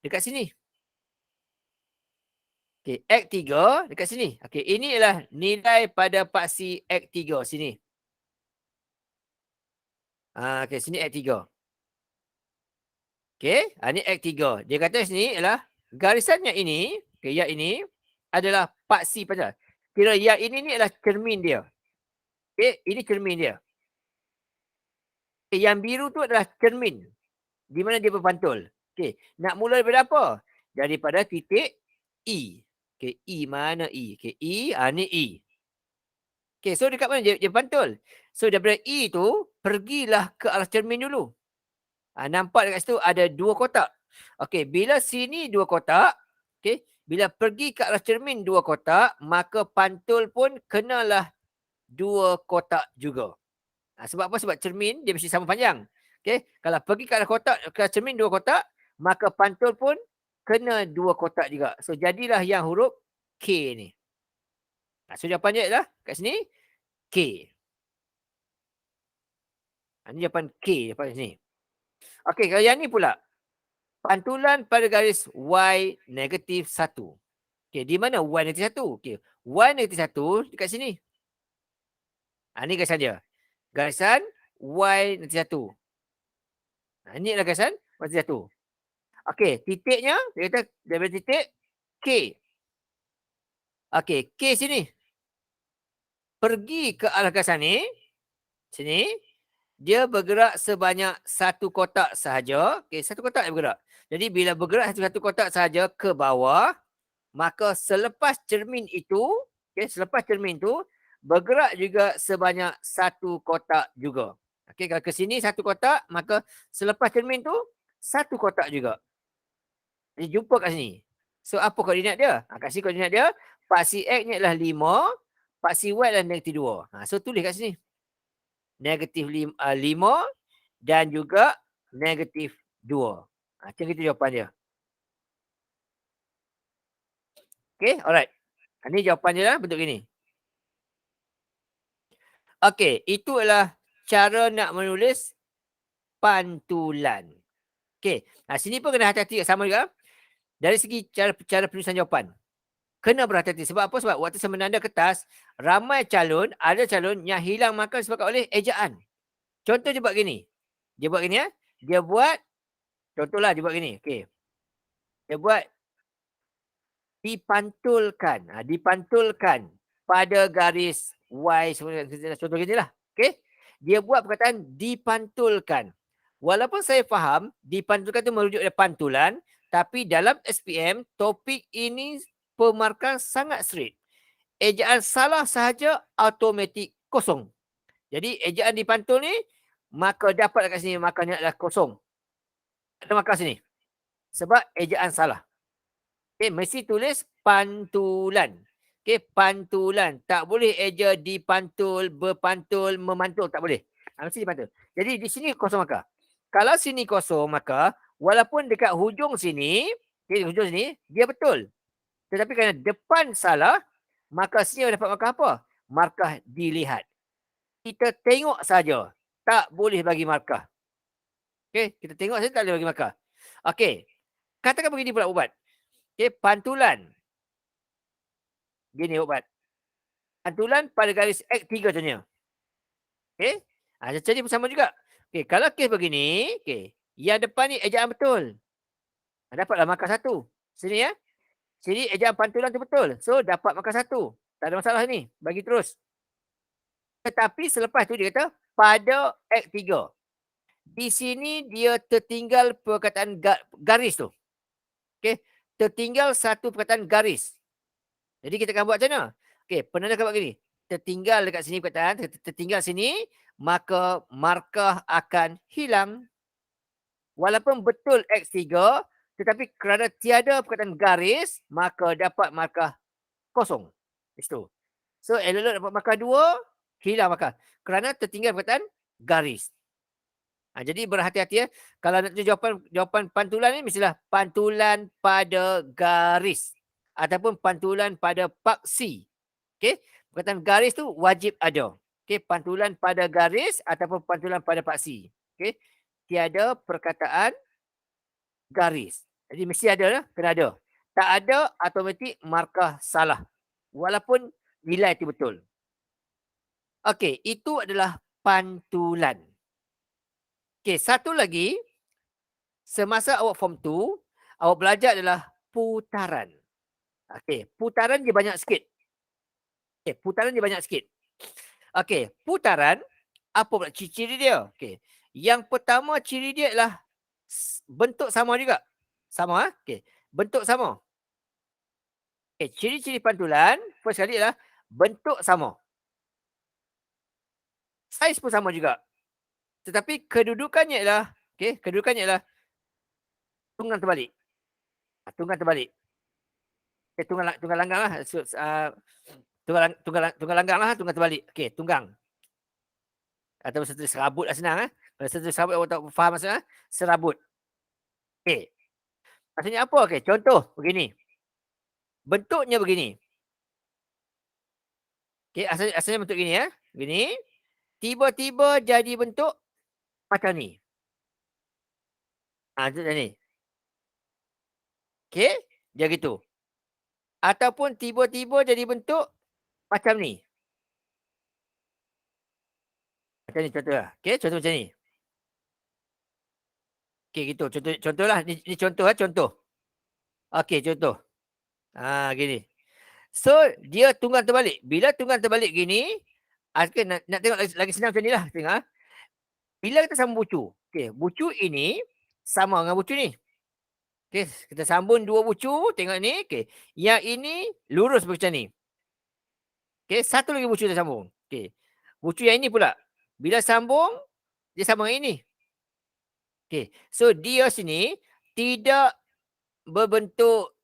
dekat sini. Okey, X3 dekat sini. Okey, ini adalah nilai pada paksi X3 sini. Okey, sini X3. Okey, ini X3. Dia kata sini adalah garisannya ini, okey, yang ini adalah paksi pada. Kira yang ini adalah cermin dia. Okey, ini cermin dia. Yang biru tu adalah cermin. Di mana dia berpantul. Okey, nak mula daripada apa? Daripada titik E. Okey, E mana E? Okey, E, ni E. Okey, so dekat mana dia pantul? So daripada E tu, pergilah ke arah cermin dulu. Nampak dekat situ ada dua kotak. Okey, bila sini dua kotak, okey, bila pergi ke arah cermin dua kotak, maka pantul pun kenalah dua kotak juga. Sebab apa? Sebab cermin dia mesti sama panjang. Okey, kalau pergi ke arah kotak, ke cermin dua kotak, maka pantul pun kena dua kotak juga. So jadilah yang huruf K ni. So jawapannya adalah kat sini K. Ini jawapan K jawapan sini. Okey, kalau yang ni pula. Pantulan pada garis Y negatif 1. Okey, di mana Y negatif 1? Okey, Y negatif 1 dekat sini. Ini garisan dia. Garisan Y negatif 1. Ini adalah garisan Y negatif 1. Okey, titiknya, dia kata daripada titik K. Okey, K sini. Pergi ke arah garisan ni. Sini. Dia bergerak sebanyak satu kotak sahaja. Okey, satu kotak dia bergerak. Jadi bila bergerak satu kotak sahaja ke bawah, maka selepas cermin itu, selepas cermin itu, bergerak juga sebanyak satu kotak juga. Okey, kalau ke sini satu kotak, maka selepas cermin tu, satu kotak juga. Dia jumpa kat sini. So apa koordinat dia? Kat sini koordinat dia, paksi X ni adalah 5, paksi Y adalah -2. So tulis kat sini. -5 dan juga -2. Macam itu jawapan dia. Okay, alright. Ini jawapan dia lah bentuk gini. Okay, itu adalah cara nak menulis pantulan. Okay, sini pun kena hati-hati sama juga. Dari segi cara penulisan jawapan. Kena berhati-hati. Sebab apa? Sebab waktu saya menanda kertas, ramai calon, ada calon yang hilang markah disebabkan oleh ejaan. Contoh dia buat gini. Dia buat gini ya. Dia buat, contohlah dia buat gini. Okay. Dia buat dipantulkan. Dipantulkan pada garis Y. Contoh gini lah. Okay. Dia buat perkataan dipantulkan. Walaupun saya faham, dipantulkan itu merujuk pada pantulan. Tapi dalam SPM, topik ini pemarkah sangat strict. Ejaan salah sahaja automatik kosong. Jadi ejaan dipantul ni, maka dapat kat sini markahnya adalah kosong. Ada markah sini. Sebab ejaan salah. Okay, mesti tulis pantulan. Okay, pantulan. Tak boleh eja dipantul, berpantul, memantul. Tak boleh. Mesti dipantul. Jadi di sini kosong markah. Kalau sini kosong, maka walaupun dekat hujung sini, okay, hujung sini, dia betul. Tetapi kerana depan salah, maka sini dapat markah apa? Markah dilihat. Kita tengok saja. Tak boleh bagi markah. Okey, kita tengok saja tak boleh bagi markah. Okey. Katakan begini pula ubat. Okey, pantulan. Gini ubat. Pantulan pada garis X3 contohnya. Okey. Macam ni pun sama juga. Okey, kalau kes begini, okey, yang depan ni ejaan betul. Dapatlah markah 1. Sini ya. Sini ejaan pantulan tu betul. So dapat markah 1. Tak ada masalah ni. Bagi terus. Tetapi selepas tu dia kata pada X3. Di sini dia tertinggal perkataan garis tu. Okey, tertinggal satu perkataan garis. Jadi kita akan buat macam mana? Okey, penanda akan buat gini. Tertinggal dekat sini perkataan, tertinggal sini, maka markah akan hilang. Walaupun betul X3, tetapi kerana tiada perkataan garis, maka dapat markah kosong. Itu. So, elok dapat markah 2, hilang markah. Kerana tertinggal perkataan garis. Jadi berhati-hati ya. Kalau nak jawapan pantulan ni mestilah pantulan pada garis ataupun pantulan pada paksi. Okey, perkataan garis tu wajib ada. Okey, pantulan pada garis ataupun pantulan pada paksi. Okey, tiada perkataan garis. Jadi mesti ada lah, kena ada. Tak ada automatik markah salah. Walaupun nilai itu betul. Okey, itu adalah pantulan. Okey, satu lagi, semasa awak form 2, awak belajar adalah putaran. Okey, putaran dia banyak sikit. Okey, putaran dia banyak sikit. Okey, putaran, apa pula ciri-ciri dia? Okey, yang pertama ciri dia adalah bentuk sama juga. Sama, okey, bentuk sama. Okey, ciri-ciri pantulan, first kali adalah bentuk sama. Saiz pun sama juga. Tetapi kedudukannya ialah, okey, kedudukannya ialah tunggang terbalik. Tunggang terbalik. Tunggang langgang lah. Tunggang langgang lah, tunggang terbalik. Okey, tunggang. Atau serabut lah senang. Kalau serabut awak tak faham maksudnya, serabut. Okey. Maksudnya apa? Okey, contoh begini. Bentuknya begini. Okey, asalnya bentuk gini ya. Begini. Tiba-tiba jadi bentuk macam ni. Macam ni. Okey, dia gitu. Ataupun tiba-tiba jadi bentuk macam ni. Macam ni contoh lah. Okey, contoh macam ni. Okey, gitu. Contohlah. Ni contoh lah, contoh. Okey, contoh. Gini. So, dia tunggang terbalik. Bila tunggang terbalik gini, okay, nak tengok lagi senang macam ni lah. Tengok. Bila kita sambung bucu. Okey, bucu ini sama dengan bucu ni. Okey, kita sambung dua bucu. Tengok ni. Okey, yang ini lurus macam ni. Okey, satu lagi bucu kita sambung. Okey, bucu yang ini pula. Bila sambung, dia sama dengan ini. Okey, so dia sini tidak berbentuk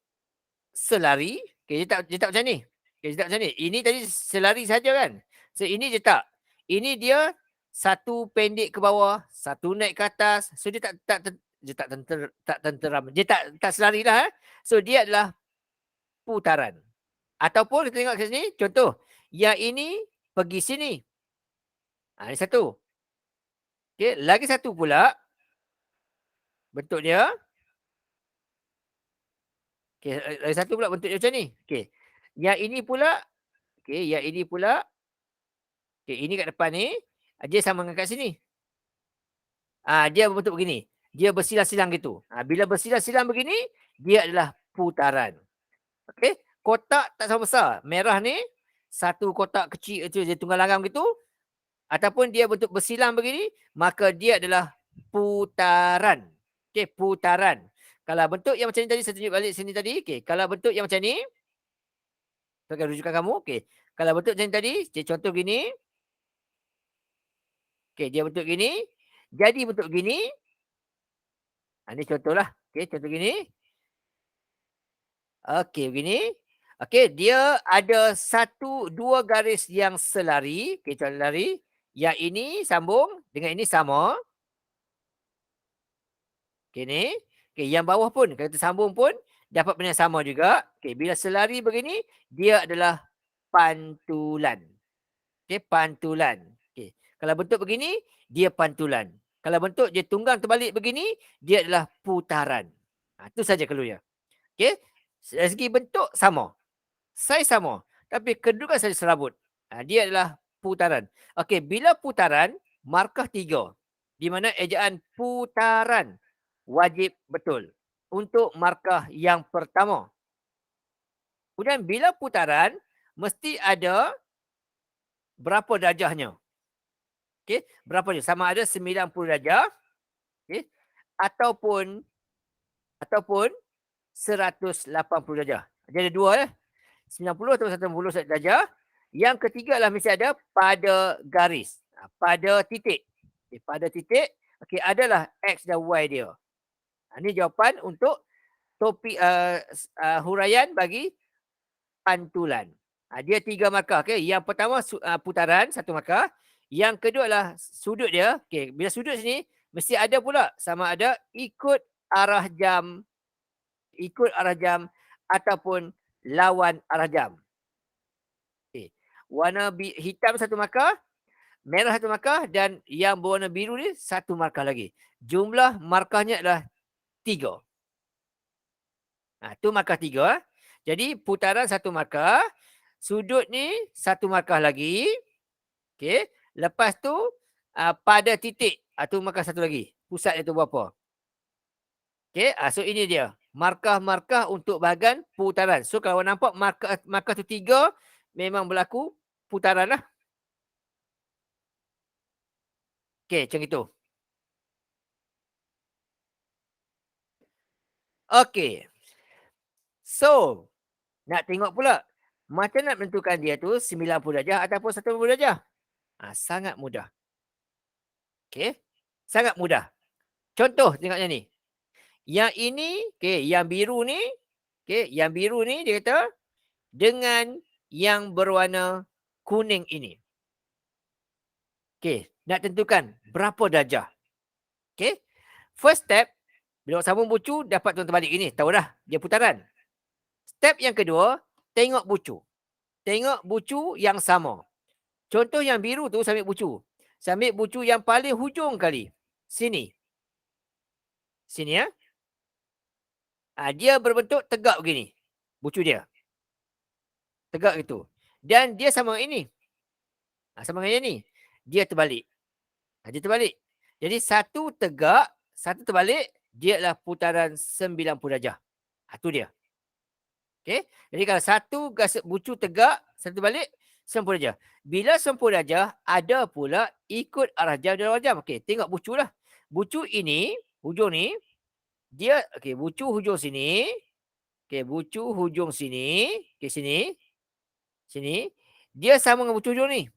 selari. Okey, dia tak macam ni. Okey, dia tak macam ni. Ini tadi selari saja kan. So ini dia tak. Ini dia satu pendek ke bawah, satu naik ke atas. So dia tak tenteram. Dia tak selari lah. So dia adalah putaran. Ataupun kita tengok kat sini, contoh, yang ini pergi sini. Ini satu. Okey, lagi satu pula bentuk dia. Okey, lagi satu pula bentuk dia macam ni. Okey. Yang ini pula, okey, yang ini pula. Okey, ini kat depan ni, dia sama dengan kat sini. Dia berbentuk begini. Dia bersilang-silang gitu. Bila bersilang-silang begini, dia adalah putaran. Okey, kotak tak sama besar. Merah ni, satu kotak kecil itu dia tunggal langgang gitu. Ataupun dia bentuk bersilang begini, maka dia adalah putaran. Okey, putaran. Kalau bentuk yang macam ni tadi, saya tunjuk balik sini tadi. Okey, kalau bentuk yang macam ni, saya rujukan kamu. Okey, kalau bentuk macam ni tadi, contoh gini. Okey, dia bentuk gini. Jadi bentuk gini. Ini contohlah. Okey, contoh gini. Okey, begini. Okey, dia ada dua garis yang selari. Okey, contoh lari. Yang ini sambung dengan ini sama. Okey, ni. Okey, yang bawah pun, kalau kita sambung pun, dapat benda yang sama juga. Okey, bila selari begini, dia adalah pantulan. Okey, pantulan. Okey, kalau bentuk begini, dia pantulan. Kalau bentuk dia tunggang terbalik begini, dia adalah putaran. Itu saja clue-nya. Okey, dari segi bentuk sama. Saiz sama. Tapi kedudukan saja serabut. Dia adalah putaran. Okey, bila putaran, markah 3. Di mana ejaan putaran wajib betul untuk markah yang pertama. Kemudian bila putaran, mesti ada berapa darjahnya. Okey, berapa dia? Sama ada 90 darjah, okey, ataupun 180 darjah. Jadi ada dua ya. 90 atau 180 darjah. Yang ketiga adalah mesti ada pada garis. Pada titik. Okay, pada titik. Okey, adalah X dan Y dia. Ini jawapan untuk topik huraian bagi pantulan. Dia 3 markah. Okay. Yang pertama putaran, 1 markah. Yang kedua adalah sudut dia. Okay. Bila sudut sini, mesti ada pula. Sama ada ikut arah jam ataupun lawan arah jam. Okay. Warna hitam 1 markah, merah 1 markah dan yang berwarna biru ni 1 markah lagi. Jumlah markahnya adalah 3. Tu markah 3. Jadi putaran 1 markah, sudut ni 1 markah lagi. Okey, lepas tu pada titik, tu markah 1 lagi. Pusat dia tu berapa? Okey, so ini dia. Markah-markah untuk bahagian putaran. So kalau nampak markah tu 3, memang berlaku putaran lah. Okey, macam itu. Okey. So, nak tengok pula macam nak menentukan dia tu 90 darjah ataupun 180 darjah. Sangat mudah. Okey. Sangat mudah. Contoh tengoknya ni. Yang ini, okey, yang biru ni, okey, yang biru ni dia kata dengan yang berwarna kuning ini. Okey, nak tentukan berapa darjah. Okey. First step, bila awak sambung bucu, dapat tuan terbalik ini. Tahu dah, dia putaran. Step yang kedua, tengok bucu. Tengok bucu yang sama. Contoh yang biru tu, saya ambil bucu. Saya ambil bucu yang paling hujung kali. Sini. Sini ya. Dia berbentuk tegak begini. Bucu dia. Tegak gitu. Dan dia sama dengan ini. Sama dengan yang ni. Dia terbalik. Dia terbalik. Jadi satu tegak, satu terbalik, dia adalah putaran 90 darjah. Itu dia. Okay. Jadi kalau satu bucu tegak, satu terbalik, 90 darjah. Bila 90 darjah, ada pula ikut arah jam dan arah jam. Okay, tengok bucu lah. Bucu ini, hujung ni, dia, okay, bucu hujung sini. Okay, bucu hujung sini. Okay, sini. Sini. Dia sama dengan bucu hujung ni.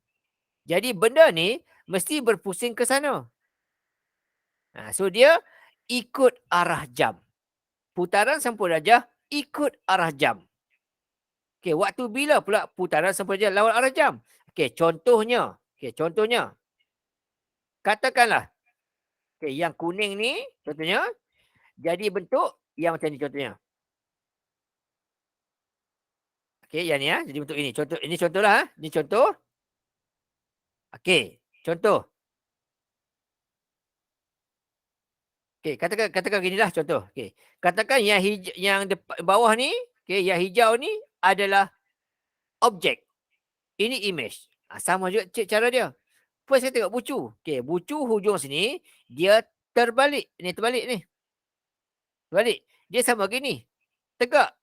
Jadi benda ni mesti berpusing ke sana. So dia ikut arah jam. putaran sempurna darjah ikut arah jam. Okey, waktu bila pula putaran sempurna darjah lawan arah jam? Okey, contohnya. Katakanlah, yang kuning ni contohnya jadi bentuk yang macam ni contohnya. Okey, yang ni jadi bentuk ini. Contoh ini contohlah. Ini contoh. Okey, contoh. Okey, katakan ginilah contoh. Okey. Katakan yang bawah ni, yang hijau ni adalah objek. Ini image. Sama juga cara dia. First saya tengok bucu. Okey, bucu hujung sini dia terbalik. Ni terbalik ni. Terbalik. Dia sama gini. Tegak.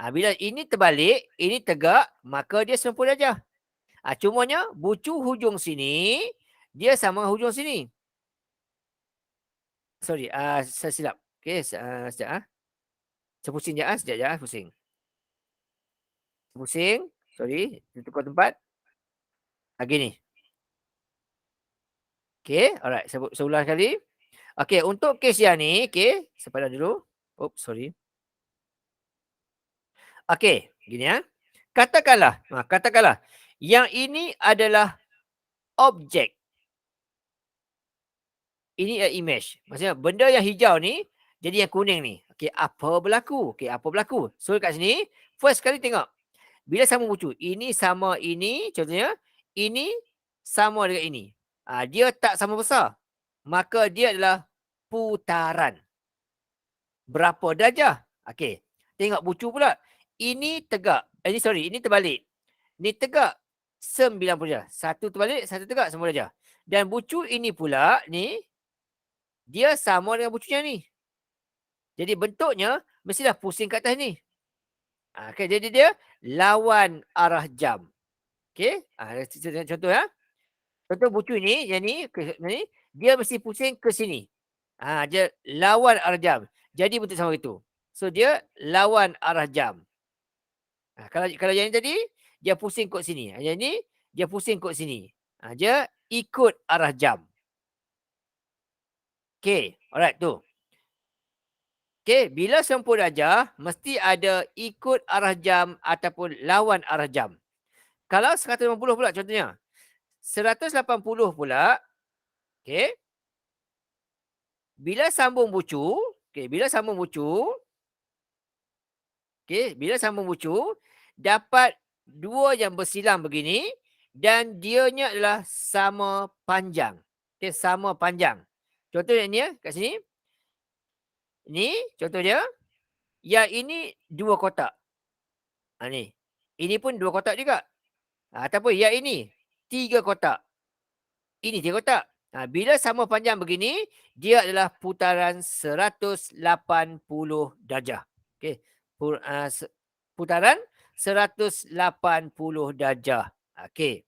Bila ini terbalik, ini tegak, maka dia 90 darjah. Cumanya bucu hujung sini dia sama hujung sini. Sorry, saya silap. Okey, sekejap. Saya pusing sekejap. Pusing. Sorry, tukar tempat. Gini. Okey, alright. Saya ulang sekali. Okey, untuk kes yang ni, saya padam dulu. Oops, sorry. Okey, gini Katakanlah yang ini adalah objek. Ini image. Maksudnya benda yang hijau ni jadi yang kuning ni. Okey, apa berlaku? So kat sini, first kali tengok. Bila sama bucu, ini sama ini, contohnya, ini sama dengan ini. Dia tak sama besar. Maka dia adalah putaran. Berapa darjah? Okey. Tengok bucu pula. Ini tegak. Ini terbalik. Ini tegak 90 darjah. Satu terbalik, satu tegak 90 darjah. Dan bucu ini pula ni dia sama dengan bucu yang ni. Jadi bentuknya mestilah pusing kat atas ni. Okay, jadi dia lawan arah jam. Okey. Contoh Contoh bucu ni, yang ni, dia mesti pusing ke sini. Dia lawan arah jam. Jadi bentuk sama itu. So dia lawan arah jam. Kalau yang ni tadi, dia pusing kot sini. Yang ni, dia pusing kot sini. Dia ikut arah jam. Okey, alright tu. Okey, bila 90 darjah, mesti ada ikut arah jam ataupun lawan arah jam. Kalau 180 pula contohnya. 180 pula, okey. Bila sambung bucu, dapat dua yang bersilang begini dan dianya adalah sama panjang. Okey, sama panjang. Contohnya ni kat sini. Ni contoh dia. Yang ini dua kotak. Ni. Ini pun dua kotak juga. Ataupun yang ini tiga kotak. Ini tiga kotak. Bila sama panjang begini, dia adalah putaran 180 darjah. Okey. Putaran 180 darjah. Okey.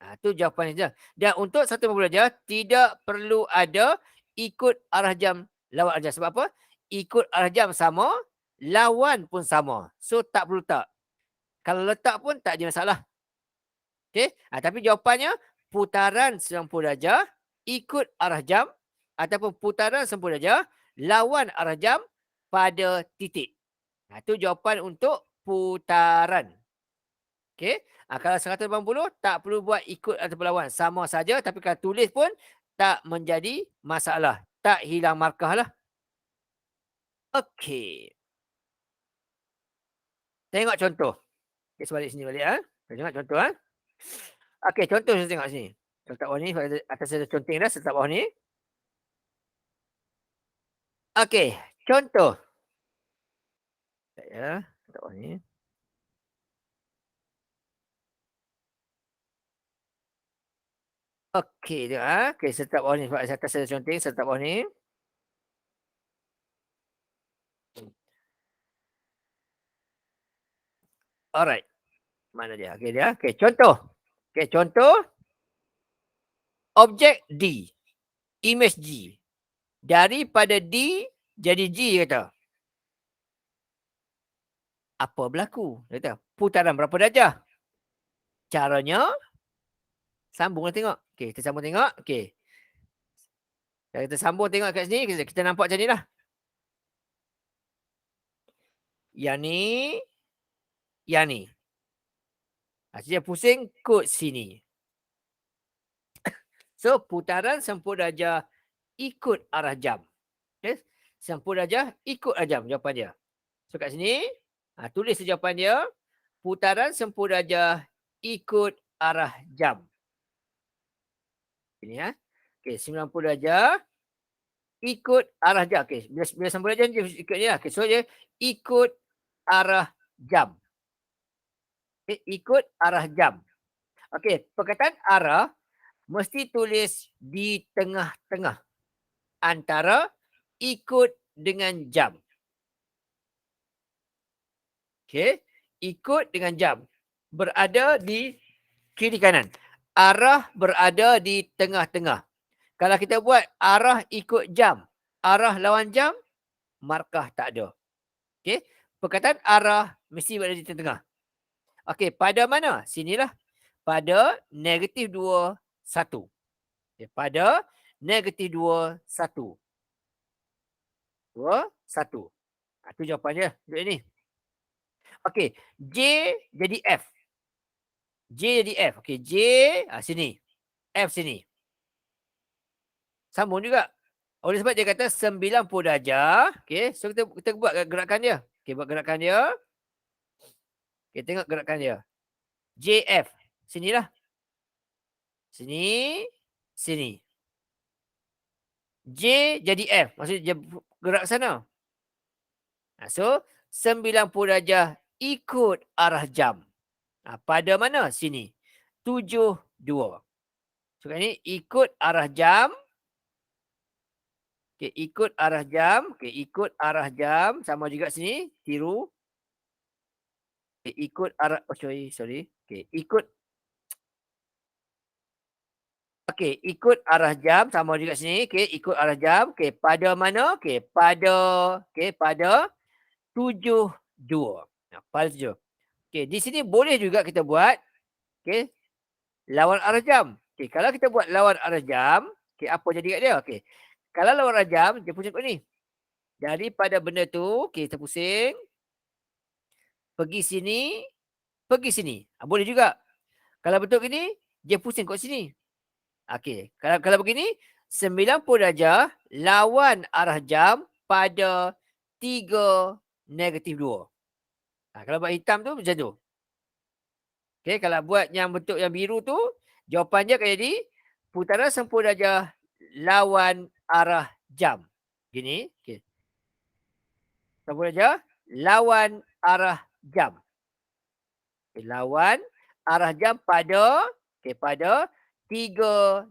Itu jawapan dia. Dan untuk 180 darjah, tidak perlu ada ikut arah jam, lawan arah jam. Sebab apa? Ikut arah jam sama, lawan pun sama. So, tak perlu letak. Kalau letak pun tak ada masalah. Okey. Tapi jawapannya, putaran 90 darjah, ikut arah jam, ataupun putaran 90 darjah, lawan arah jam pada titik. Itu jawapan untuk putaran. Okey. Kalau 180 tak perlu buat ikut ataupun lawan. Sama saja, tapi kalau tulis pun tak menjadi masalah. Tak hilang markah lah. Okey. Tengok contoh. Okay, sebalik sini balik. Tengok contoh. Okey, contoh saya tengok sini. Letak bawah ni, atas saya conteng dah, saya letak bawah ni. Okey, contoh. Letak bawah ni. Okey, tengok. Okey, saya letak bawah ni. Sebab atas saya conteng, saya letak bawah ni. Alright. Mana dia? Okey, dia. Okey, contoh. Okey, contoh. Objek D. Image G. Daripada D jadi G kata. Apa berlaku? Dia kata, putaran berapa darjah? Caranya, sambunglah tengok. Okey, kita sambung tengok. Okey. Kita sambung tengok kat sini, kita nampak macam ni lah. Yang ni. Yang ni. Dia pusing kod sini. So, putaran sempur darjah ikut arah jam. Okay? Sempur darjah ikut arah jam jawapan dia. So, kat sini, tulis jawapan dia. Putaran sempur darjah ikut arah jam. Ini ya. Okay, 90 darjah ikut arah jam. Okay, bila sempur darjah dia ikut ni lah. Okay, so dia ikut arah jam. Okay, ikut arah jam. Okay, perkataan arah mesti tulis di tengah-tengah antara ikut dengan jam. Okay, ikut dengan jam. Berada di kiri kanan. Arah berada di tengah-tengah. Kalau kita buat arah ikut jam, arah lawan jam, markah tak ada. Okay, perkataan arah mesti berada di tengah-tengah. Okay, pada mana? Sinilah. Pada -2, 1. Okay, pada -2, 1. 2, 1. Itu jawapannya. Duduk ni. Okey, J jadi F. J jadi F. Okey, J sini. F sini. Sambung juga. Oleh sebab dia kata 90 darjah. Okey, so kita buat gerakan dia. Okey, buat gerakan dia. Okey, tengok gerakan dia. JF. Sinilah. Sini. Sini. J jadi F. Maksudnya dia gerak sana. So, 90 darjah ikut arah jam. Pada mana? Sini. 72. So, kat ni ikut arah jam. Okay, ikut arah jam. Okay, ikut arah jam. Sama juga sini. Tiru. Okay, ikut arah. Oh, sorry. Okay, ikut. Okay, ikut arah jam. Sama juga sini. Okay, ikut arah jam. Okay, pada mana? Okay, pada 72. Pada 7. Okay, di sini boleh juga kita buat. Okay, lawan arah jam. Okay, kalau kita buat lawan arah jam. Okay, apa jadi kat dia? Okay, kalau lawan arah jam, dia pusing kot ni. Daripada benda tu, okay, kita pusing. Pergi sini. Pergi sini. Boleh juga. Kalau bentuk gini, dia pusing kat sini. Okey. Kalau begini, 90 darjah lawan arah jam pada 3-2. Kalau buat hitam tu macam tu. Okey, kalau buat yang bentuk yang biru tu, jawapan dia akan jadi putaran sempur darjah lawan arah jam. Gini. Okey. Sempur darjah lawan arah jam. Okay, lawan arah jam pada pada 3-2.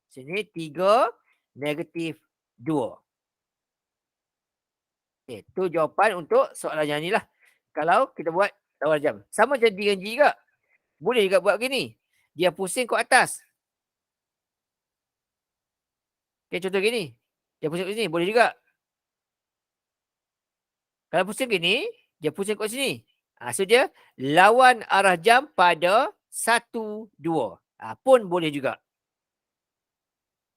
Sini 3-2. Okay, tu jawapan untuk soalan yang ni lah. Kalau kita buat lawan jam. Sama jadi dengan G juga. Boleh juga buat begini. Dia pusing ke atas. Okay, contoh gini. Dia pusing ke sini. Boleh juga. Kalau pusing gini, dia pusing ke sini. So dia lawan arah jam pada 1-2. Pun boleh juga.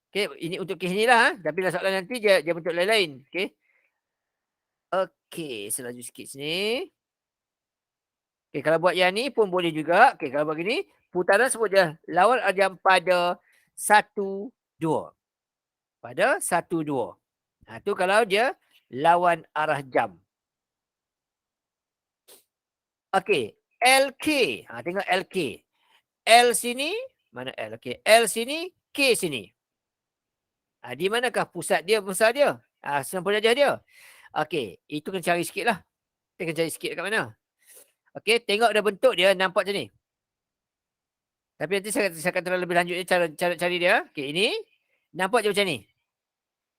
Okay, ini untuk kes ni lah. Tapi dalam soalan nanti dia bentuk lain-lain. Okay. Okay, selaju sikit sini. Okay, kalau buat yang ni pun boleh juga. Okay, kalau buat gini, putaran sebut je lawan arah jam pada 1-2. Pada 1-2. Tu kalau dia lawan arah jam. Okey, LK. Tengok LK. L sini, mana L? Okey, L sini, K sini. Di manakah pusat dia, besar dia? 90 darjah dia. Okey, itu kena cari sikit lah. Kita kena cari sikit dekat mana. Okey, tengok dah bentuk dia nampak macam ni. Tapi nanti saya akan terang lebih lanjut cara cari dia. Okey, ini nampak je macam ni.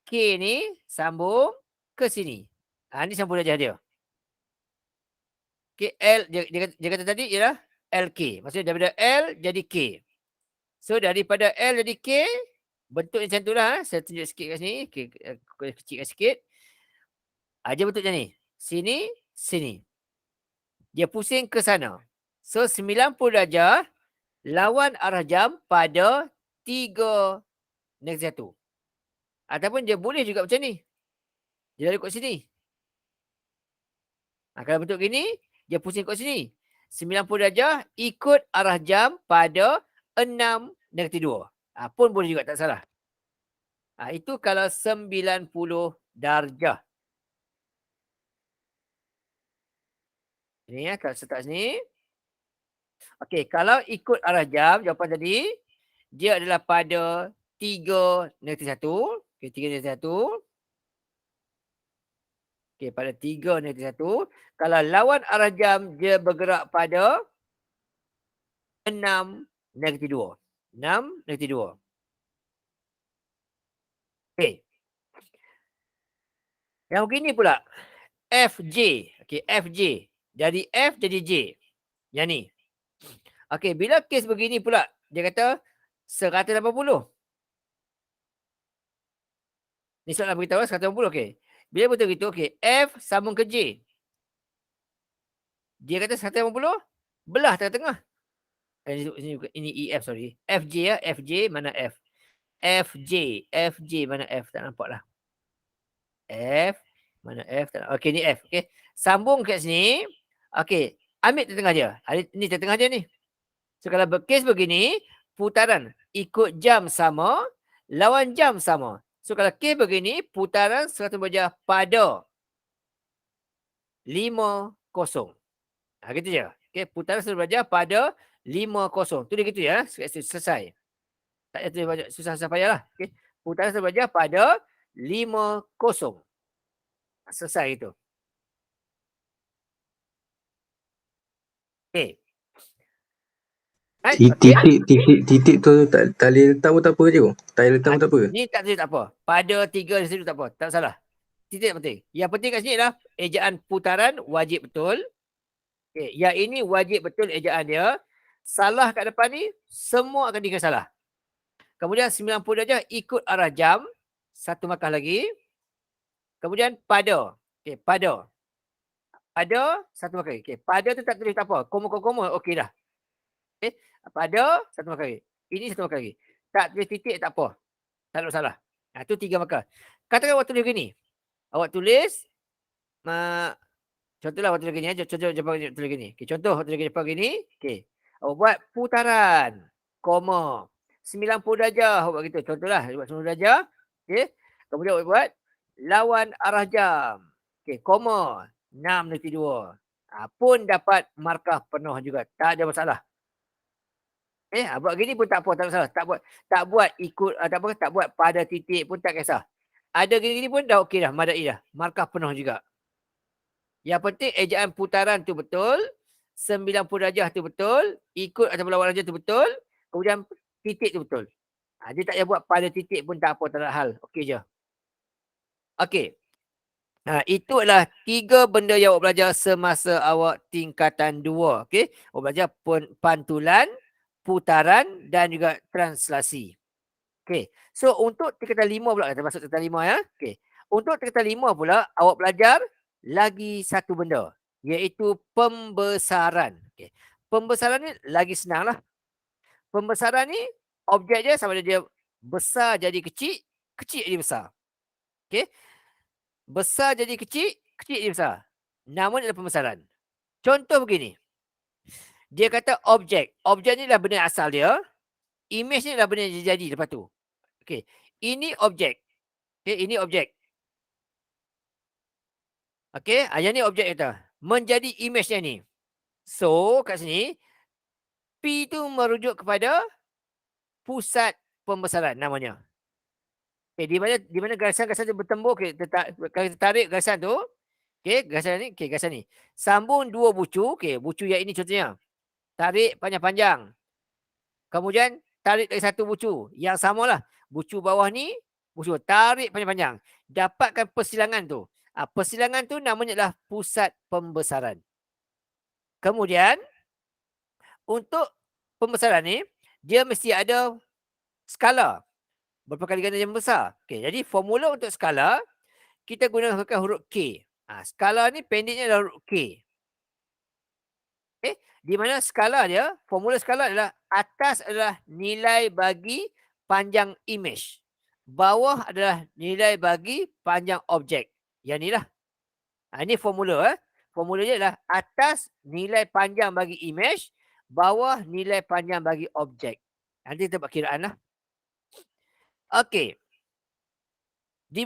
K ni sambung ke sini. Ni 90 darjah dia. Okay, L, dia kata tadi ialah LK. Maksudnya daripada L jadi K. So, daripada L jadi K, bentuk macam tu lah. Saya tunjuk sikit kat sini. Okay, kecilkan sikit. Dia bentuk macam ni. Sini, sini. Dia pusing ke sana. So, 90 darjah lawan arah jam pada 3-1. Ataupun dia boleh juga macam ni. Dia lalu kat sini. Kalau bentuk gini, dia pusing kat sini. 90 darjah ikut arah jam pada 6-2. Pun boleh juga, tak salah. Itu kalau 90 darjah. Ini kalau start sini. Okey, kalau ikut arah jam, jawapan tadi, dia adalah pada 3-1. Okey, 3-1. Okey, pada 3-1. Kalau lawan arah jam, dia bergerak pada 6-2. 6-2. Okey. Yang begini pula. FJ. Okey, FJ. Dari F jadi J. Yang ni. Okey, bila kes begini pula, dia kata 180. Ni soalan beritahu 180. Okey. Bila betul gitu, okey. F sambung ke J. Dia kata 180, belah tengah-tengah. Ini EF, sorry. FJ ya. FJ mana F? FJ. FJ mana F? Tak nampak lah. F. Mana F? Tak nampak. Okey, ni F. Okey. Sambung kat sini. Okey. Ambil tengah dia. Ni tengah dia ni. So, kalau berkes begini, putaran ikut jam sama, lawan jam sama. So, kalau kes begini, putaran 180 darjah pada 50. Gitu je. Okay, putaran 180 darjah pada 50. Tu dia gitu ya. Selesai. Tak payah tulis banyak, susah-susah payah lah. Okay. Putaran 180 darjah pada 50. Selesai itu. Okay. Titik tu tali letak pun tak apa je. Tali letak pun tak apa. Ni tak tulis tak apa. Pada 3 di situ tak apa. Tak salah. Titik tak penting. Yang penting kat sini adalah ejaan putaran wajib betul. Okay. Yang ini wajib betul ejaan dia. Salah kat depan ni, semua akan dikira salah. Kemudian 90 darjah ikut arah jam. Satu markah lagi. Kemudian pada. Okay, pada. Pada, satu markah lagi. Okay, pada tu tak tulis tak apa. Koma, okey dah. Okay. Pada, satu markah lagi. Ini satu markah lagi. Tak tulis titik, tak apa. Tak ada salah. Itu 3 markah. Katakan awak tulis begini. Awak tulis, contohlah awak tulis gini. Contoh Jepang tulis gini. Okay, contoh awak tulis Jepang gini. Okay. Awak buat putaran. Koma. 90 darjah. Awak buat gitu. Contohlah. Awak buat 90 darjah. Okay. Kemudian awak buat lawan arah jam. Okay. Koma. 6-2. Pun dapat markah penuh juga. Tak ada masalah. Buat gini pun tak apa, tak masalah. Tak buat ikut, tak buat pada titik pun tak kisah. Ada gini-gini pun dah okey dah, madai dah. Markah penuh juga. Yang penting ejaan putaran tu betul, 90 darjah tu betul, ikut ataupun lawan darjah tu betul, kemudian titik tu betul. Dia tak payah buat pada titik pun tak apa, tak ada hal. Okey je. Okey. Itu adalah 3 benda yang awak belajar semasa awak tingkatan 2. Okey. Awak belajar pantulan, putaran dan juga translasi. Okey. So untuk tingkatan 5 pula, kita masuk tingkatan 5 ya. Okey. Untuk tingkatan 5 pula, awak belajar lagi satu benda, iaitu pembesaran. Okey. Pembesaran ni lagi senang lah. Pembesaran ni objek dia sama ada dia besar jadi kecil, kecil jadi besar. Okey. Besar jadi kecil, kecil jadi besar. Nama ni adalah pembesaran. Contoh begini. Dia kata objek. Objek ni adalah benda asal dia. Image ni adalah benda yang jadi lepas tu. Okey. Ini objek. Okey, ini objek. Okey, yang ni objek kita. Menjadi image-nya ni. So, kat sini, P tu merujuk kepada pusat pembesaran namanya. Okay, di mana garisan-garisan tu bertembur, okay, kalau kita tarik garisan tu, okay, garisan ni, okay, garisan ni. Sambung 2 bucu, okay, bucu yang ini contohnya. Tarik panjang-panjang. Kemudian, tarik dari satu bucu. Yang samalah. Bucu bawah ni, bucu tarik panjang-panjang. Dapatkan persilangan tu. Persilangan tu namanya adalah pusat pembesaran. Kemudian, untuk pembesaran ni, dia mesti ada skala. Berapa kali ganda yang besar. Okay, jadi formula untuk skala, kita gunakan huruf K. Skala ni pendeknya adalah huruf K. Okay, di mana skala dia, formula skala adalah atas adalah nilai bagi panjang image. Bawah adalah nilai bagi panjang objek. Yang ni lah. Ini formula. formula dia adalah atas nilai panjang bagi image, bawah nilai panjang bagi objek. Nanti kita buat kiraan lah. Okey. Di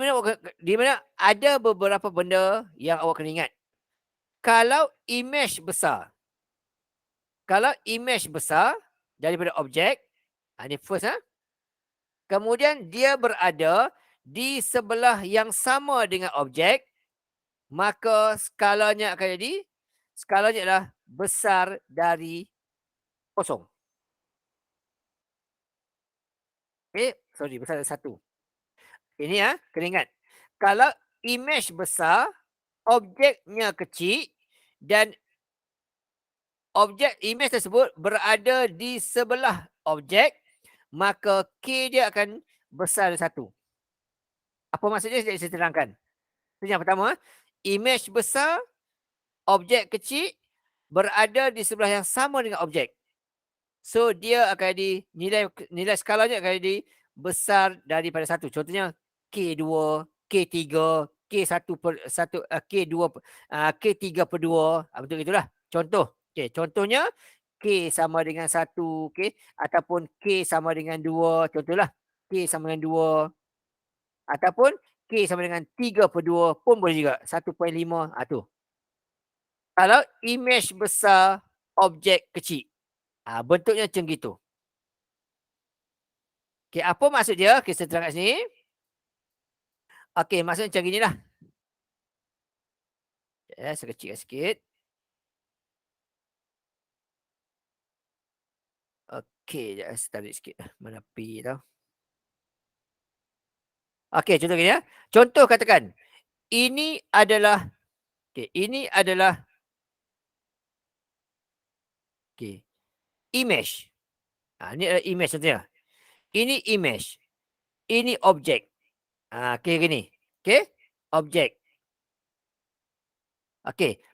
mana ada beberapa benda yang awak kena ingat. Kalau image besar daripada objek, ini first. Kemudian dia berada di sebelah yang sama dengan objek, maka skalanya adalah besar dari kosong. Besar dari 1. Ini kena ingat. Kalau image besar, objeknya kecil dan image tersebut berada di sebelah objek, maka K dia akan besar dari 1. Apa maksudnya saya terangkan. Itu yang pertama, image besar, objek kecil berada di sebelah yang sama dengan objek. So dia akan nilai skalanya akan jadi besar daripada 1. Contohnya K2, K3, K3/2. Betul itulah. Contoh. Contohnya K sama dengan 1, ataupun K sama dengan 2. Contohlah K sama dengan 2. Ataupun K sama dengan 3/2 pun boleh juga. 1.5. Tu. Kalau image besar, objek kecil. Bentuknya macam gitu. Apa maksud dia? Saya terang kat sini. Maksudnya macam gini lah. Saya kecilkan sikit. Sekejap saya tarik sikit. Mana P tau. Contoh gini ya. Contoh katakan. Ini adalah image. Ini adalah image contohnya. Ini image. Ini objek. Gini. Objek.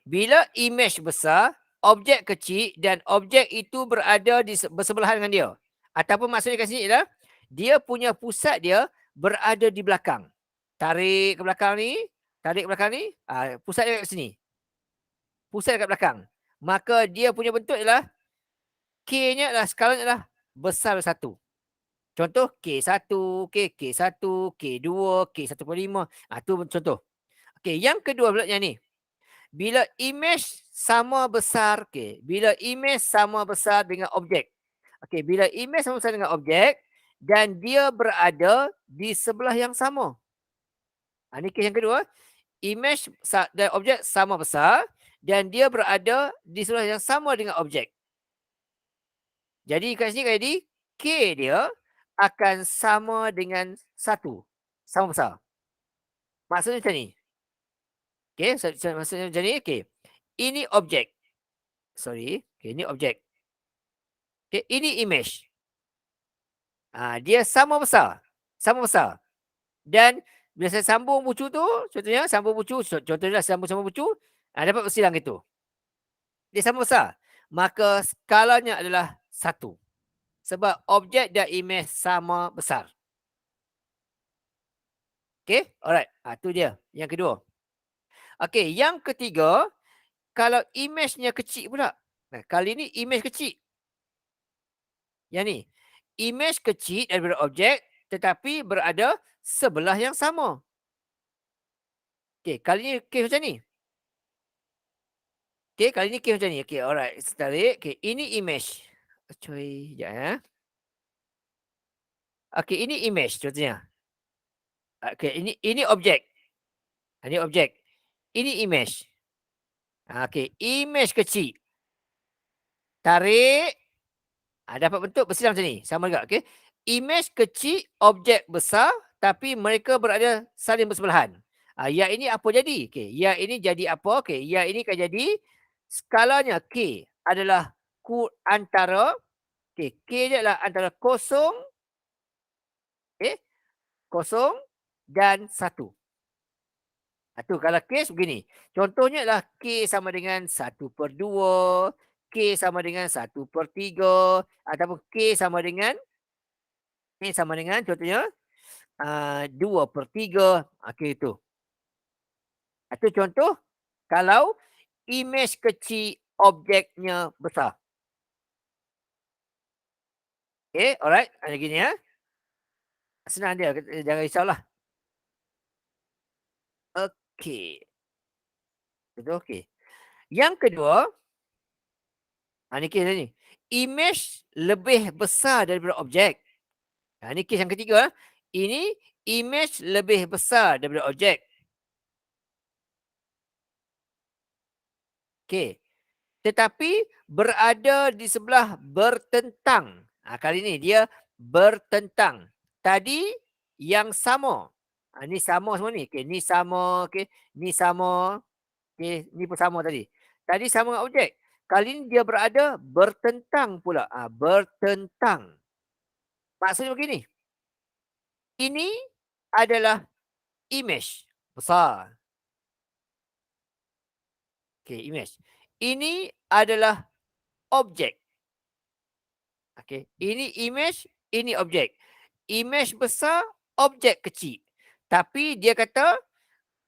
Bila image besar, objek kecil dan objek itu berada di bersebelahan dengan dia. Ataupun maksudnya kat sini ialah dia punya pusat dia berada di belakang. Tarik ke belakang ni. Pusat dia kat sini. Pusat kat belakang. Maka dia punya bentuk ialah K-nya adalah skalanya adalah besar 1. Contoh K1, K1, K2, K1.5. Itu contoh. Yang kedua pula yang ni. Bila image sama besar, bila image sama besar dengan objek. Bila image sama besar dengan objek dan dia berada di sebelah yang sama. Ini kes yang kedua. Image dan objek sama besar dan dia berada di sebelah yang sama dengan objek. Jadi kat sini K dia akan sama dengan 1. Sama besar. Maksudnya macam ni. Maksudnya macam ni. Ini objek. Ini objek. Ini image. Dia sama besar. Dan bila saya sambung bucu tu, contohnya sambung bucu bucu, dapat bersilang gitu. Dia sama besar. Maka skalanya adalah 1. Sebab objek dan image sama besar. Alright. Tu dia. Yang kedua. Yang ketiga, kalau image-nya kecil pula. Kali ni image kecil. Yang ni. Image kecil daripada objek tetapi berada sebelah yang sama. Kali ni kes macam ni. Kali ni kes macam ni. Alright. Tarik. Ini image. Sekejap ya. Ini image contohnya. Ini objek. Ini objek. Ini image. Image kecil. Tarik. Dapat bentuk bersilang macam ni. Sama juga. Image kecil, objek besar tapi mereka berada saling bersebelahan. Yang ini apa jadi? Yang ini jadi apa? Yang ini akan jadi skalanya K adalah antara K dia adalah antara kosong dan 1. Itu kalau kes begini. Contohnya adalah K sama dengan 1/2, K sama dengan 1/3, ataupun K sama dengan contohnya 2/3. Itu contoh kalau image kecil, objeknya besar. Okay, alright. Ada gini ya. Senang dia, jangan risaulah. Okey. Betul, okey. Yang kedua, ni kes dia ni. Image lebih besar daripada objek. Ni kes yang ketiga. Ini image lebih besar daripada objek. Okey. Tetapi berada di sebelah bertentang. Kali ni dia bertentang. Tadi yang sama. Ni sama semua ni. Okey, ni sama, okey. Ni sama. Okey, ni pun sama tadi. Tadi sama dengan objek. Kali ni dia berada bertentang pula. Bertentang. Maksudnya begini. Ini adalah image besar. Okey, image. Ini adalah objek. Okey, ini image, ini objek. Image besar, objek kecil. Tapi dia kata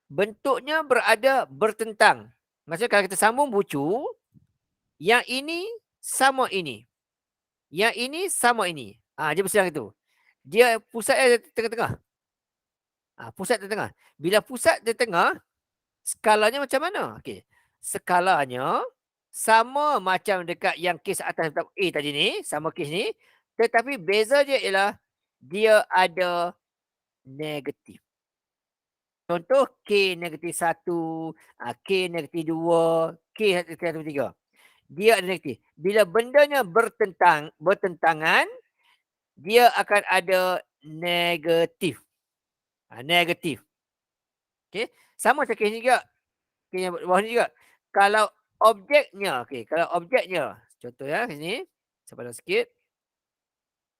bentuknya berada bertentang. Maksudnya kalau kita sambung bucu, yang ini sama ini. Yang ini sama ini. Dia bersedang itu. Dia pusatnya di tengah-tengah. Pusat di tengah. Bila pusat di tengah, skalanya macam mana? Okey. Skalanya sama macam dekat yang kes atas A tadi ni, sama kes ni. Tetapi beza dia ialah dia ada negatif. Contoh K negatif 1, K negatif 2, K negatif 3. Dia ada negatif. Bila bendanya bertentangan, dia akan ada negatif. Negatif. Okey. Sama macam kes ni juga. Kes yang bawah ni juga. Kalau objeknya, kalau objeknya, contoh ya, kes ni. Saya padam sikit.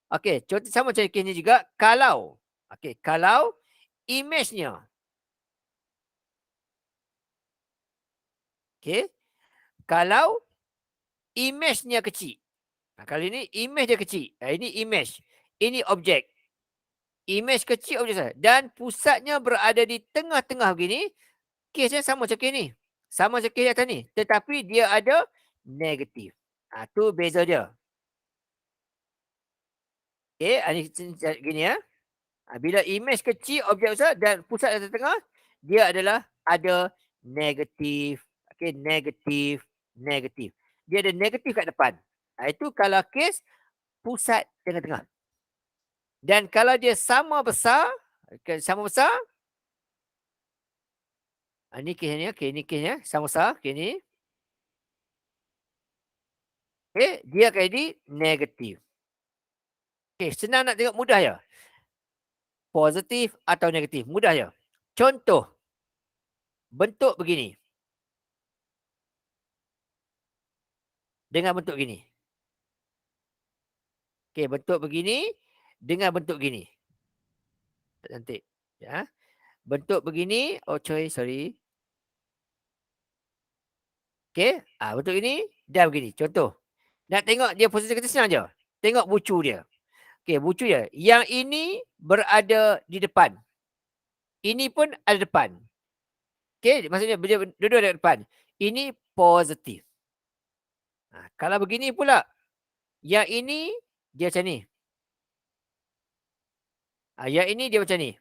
Okey, contoh sama macam kes ni juga. Kalau image-nya. Okey. Kalau image-nya kecil. Kali ni image dia kecil. Ini image. Ini objek. Image kecil objek saya. Dan pusatnya berada di tengah-tengah begini. Kesnya sama macam kes ni. Sama macam kes atas ni. Tetapi dia ada negatif. Tu beza dia. Okey, ni gini ya. Bila image kecil, objek besar dan pusat di tengah, dia adalah ada negatif. Okey, negatif, negatif. Dia ada negatif kat depan. Itu kalau kes pusat tengah-tengah. Dan kalau dia sama besar, ni kesnya, okey, ni kesnya sama besar, okey ni. Okey, dia akan jadi negatif. Okey, senang nak tengok, mudah je. Positif atau negatif, mudah je. Contoh, bentuk begini. Dengan bentuk begini. Okey, bentuk begini dengan bentuk begini. Tak cantik. Ya. Bentuk begini, sorry. Okey, bentuk ini dan begini. Contoh. Nak tengok dia posisi kita senang je. Tengok bucu dia. Okey, bucu dia. Yang ini berada di depan. Ini pun ada depan. Okey, maksudnya dua-dua ada depan. Ini positif. Kalau begini pula, yang ini dia macam ni. Yang ini dia macam ni.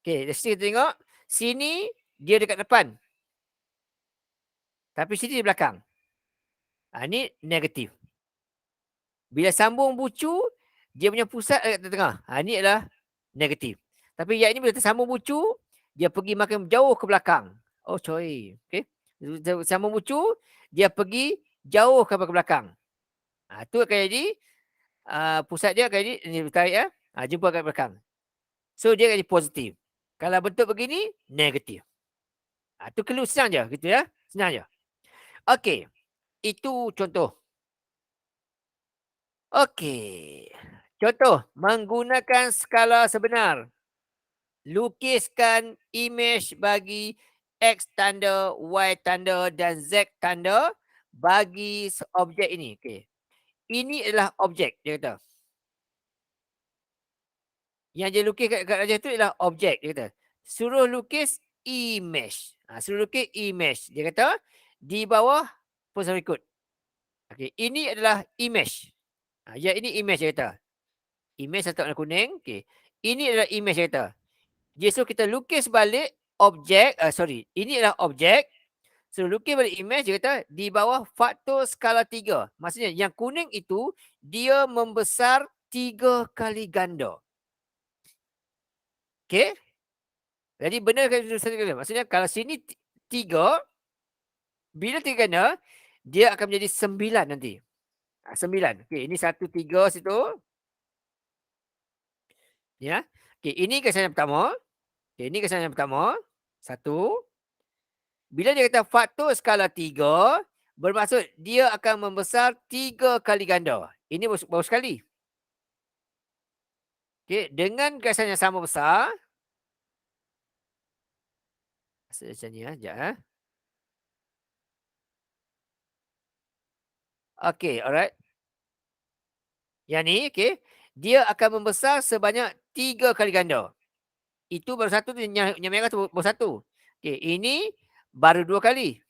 Okey, dari sini kita tengok. Sini dia dekat depan. Tapi sini di belakang. Ini negatif. Bila sambung bucu, dia punya pusat dekat tengah. Ini adalah negatif. Tapi yang ini bila tersambung bucu, dia pergi makin jauh ke belakang. Okey. Sambung bucu, dia pergi jauh ke belakang. Itu akan jadi, pusat dia akan jadi, ini tarik ya. Jumpa kat belakang. So, dia akan jadi positif. Kalau bentuk begini, negatif. Itu clue senang je. Gitu ya. Senang je. Okey. Itu contoh. Okey. Contoh, menggunakan skala sebenar. Lukiskan image bagi X tanda, Y tanda dan Z tanda bagi objek ini. Okey. Ini adalah objek, dia kata. Yang dia lukis kat raja tu adalah objek, dia kata. Suruh lukis image. Suruh lukis image. Dia kata di bawah poster berikut. Okey, ini adalah image. Ya, ini image dia kata. Image letak warna kuning. Okey. Ini adalah image dia kata. Dia suruh kita lukis balik objek, ini adalah objek. Suruh lukis balik image dia kata di bawah faktor skala 3. Maksudnya yang kuning itu dia membesar 3 kali ganda. Okey? Jadi benar kan maksudnya kalau sini 3, bila 3 ganda, dia akan menjadi 9 nanti. 9. Okey, ini 1, 3 situ. Ya. Okey, ini kesan yang pertama. Okey, ini kesan yang pertama. 1. Bila dia kata faktor skala 3, bermaksud dia akan membesar 3 kali ganda. Ini baru sekali. Okey, dengan kesan yang sama besar. Macam ni ya, sekejap ya. Okey, alright. Yang ni, okey. Dia akan membesar sebanyak 3 kali ganda. Itu baru satu tu, yang merah tu baru satu. Okey, ini baru 2 kali.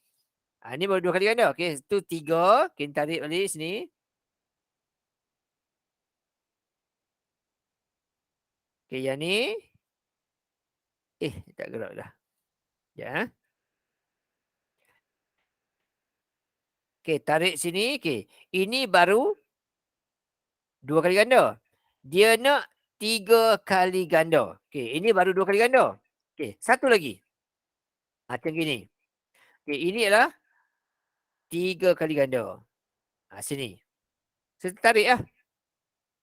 Ini baru 2 kali ganda. Okey, itu 3. Kita tarik balik sini. Okey, yang ni. Tak gerak dah. Ya. Okey, tarik sini. Okey, ini baru 2 kali ganda. Dia nak 3 kali ganda. Okey, ini baru 2 kali ganda. Okey, satu lagi. Macam gini. Okey, ini adalah 3 kali ganda. Sini. Saya tarik lah.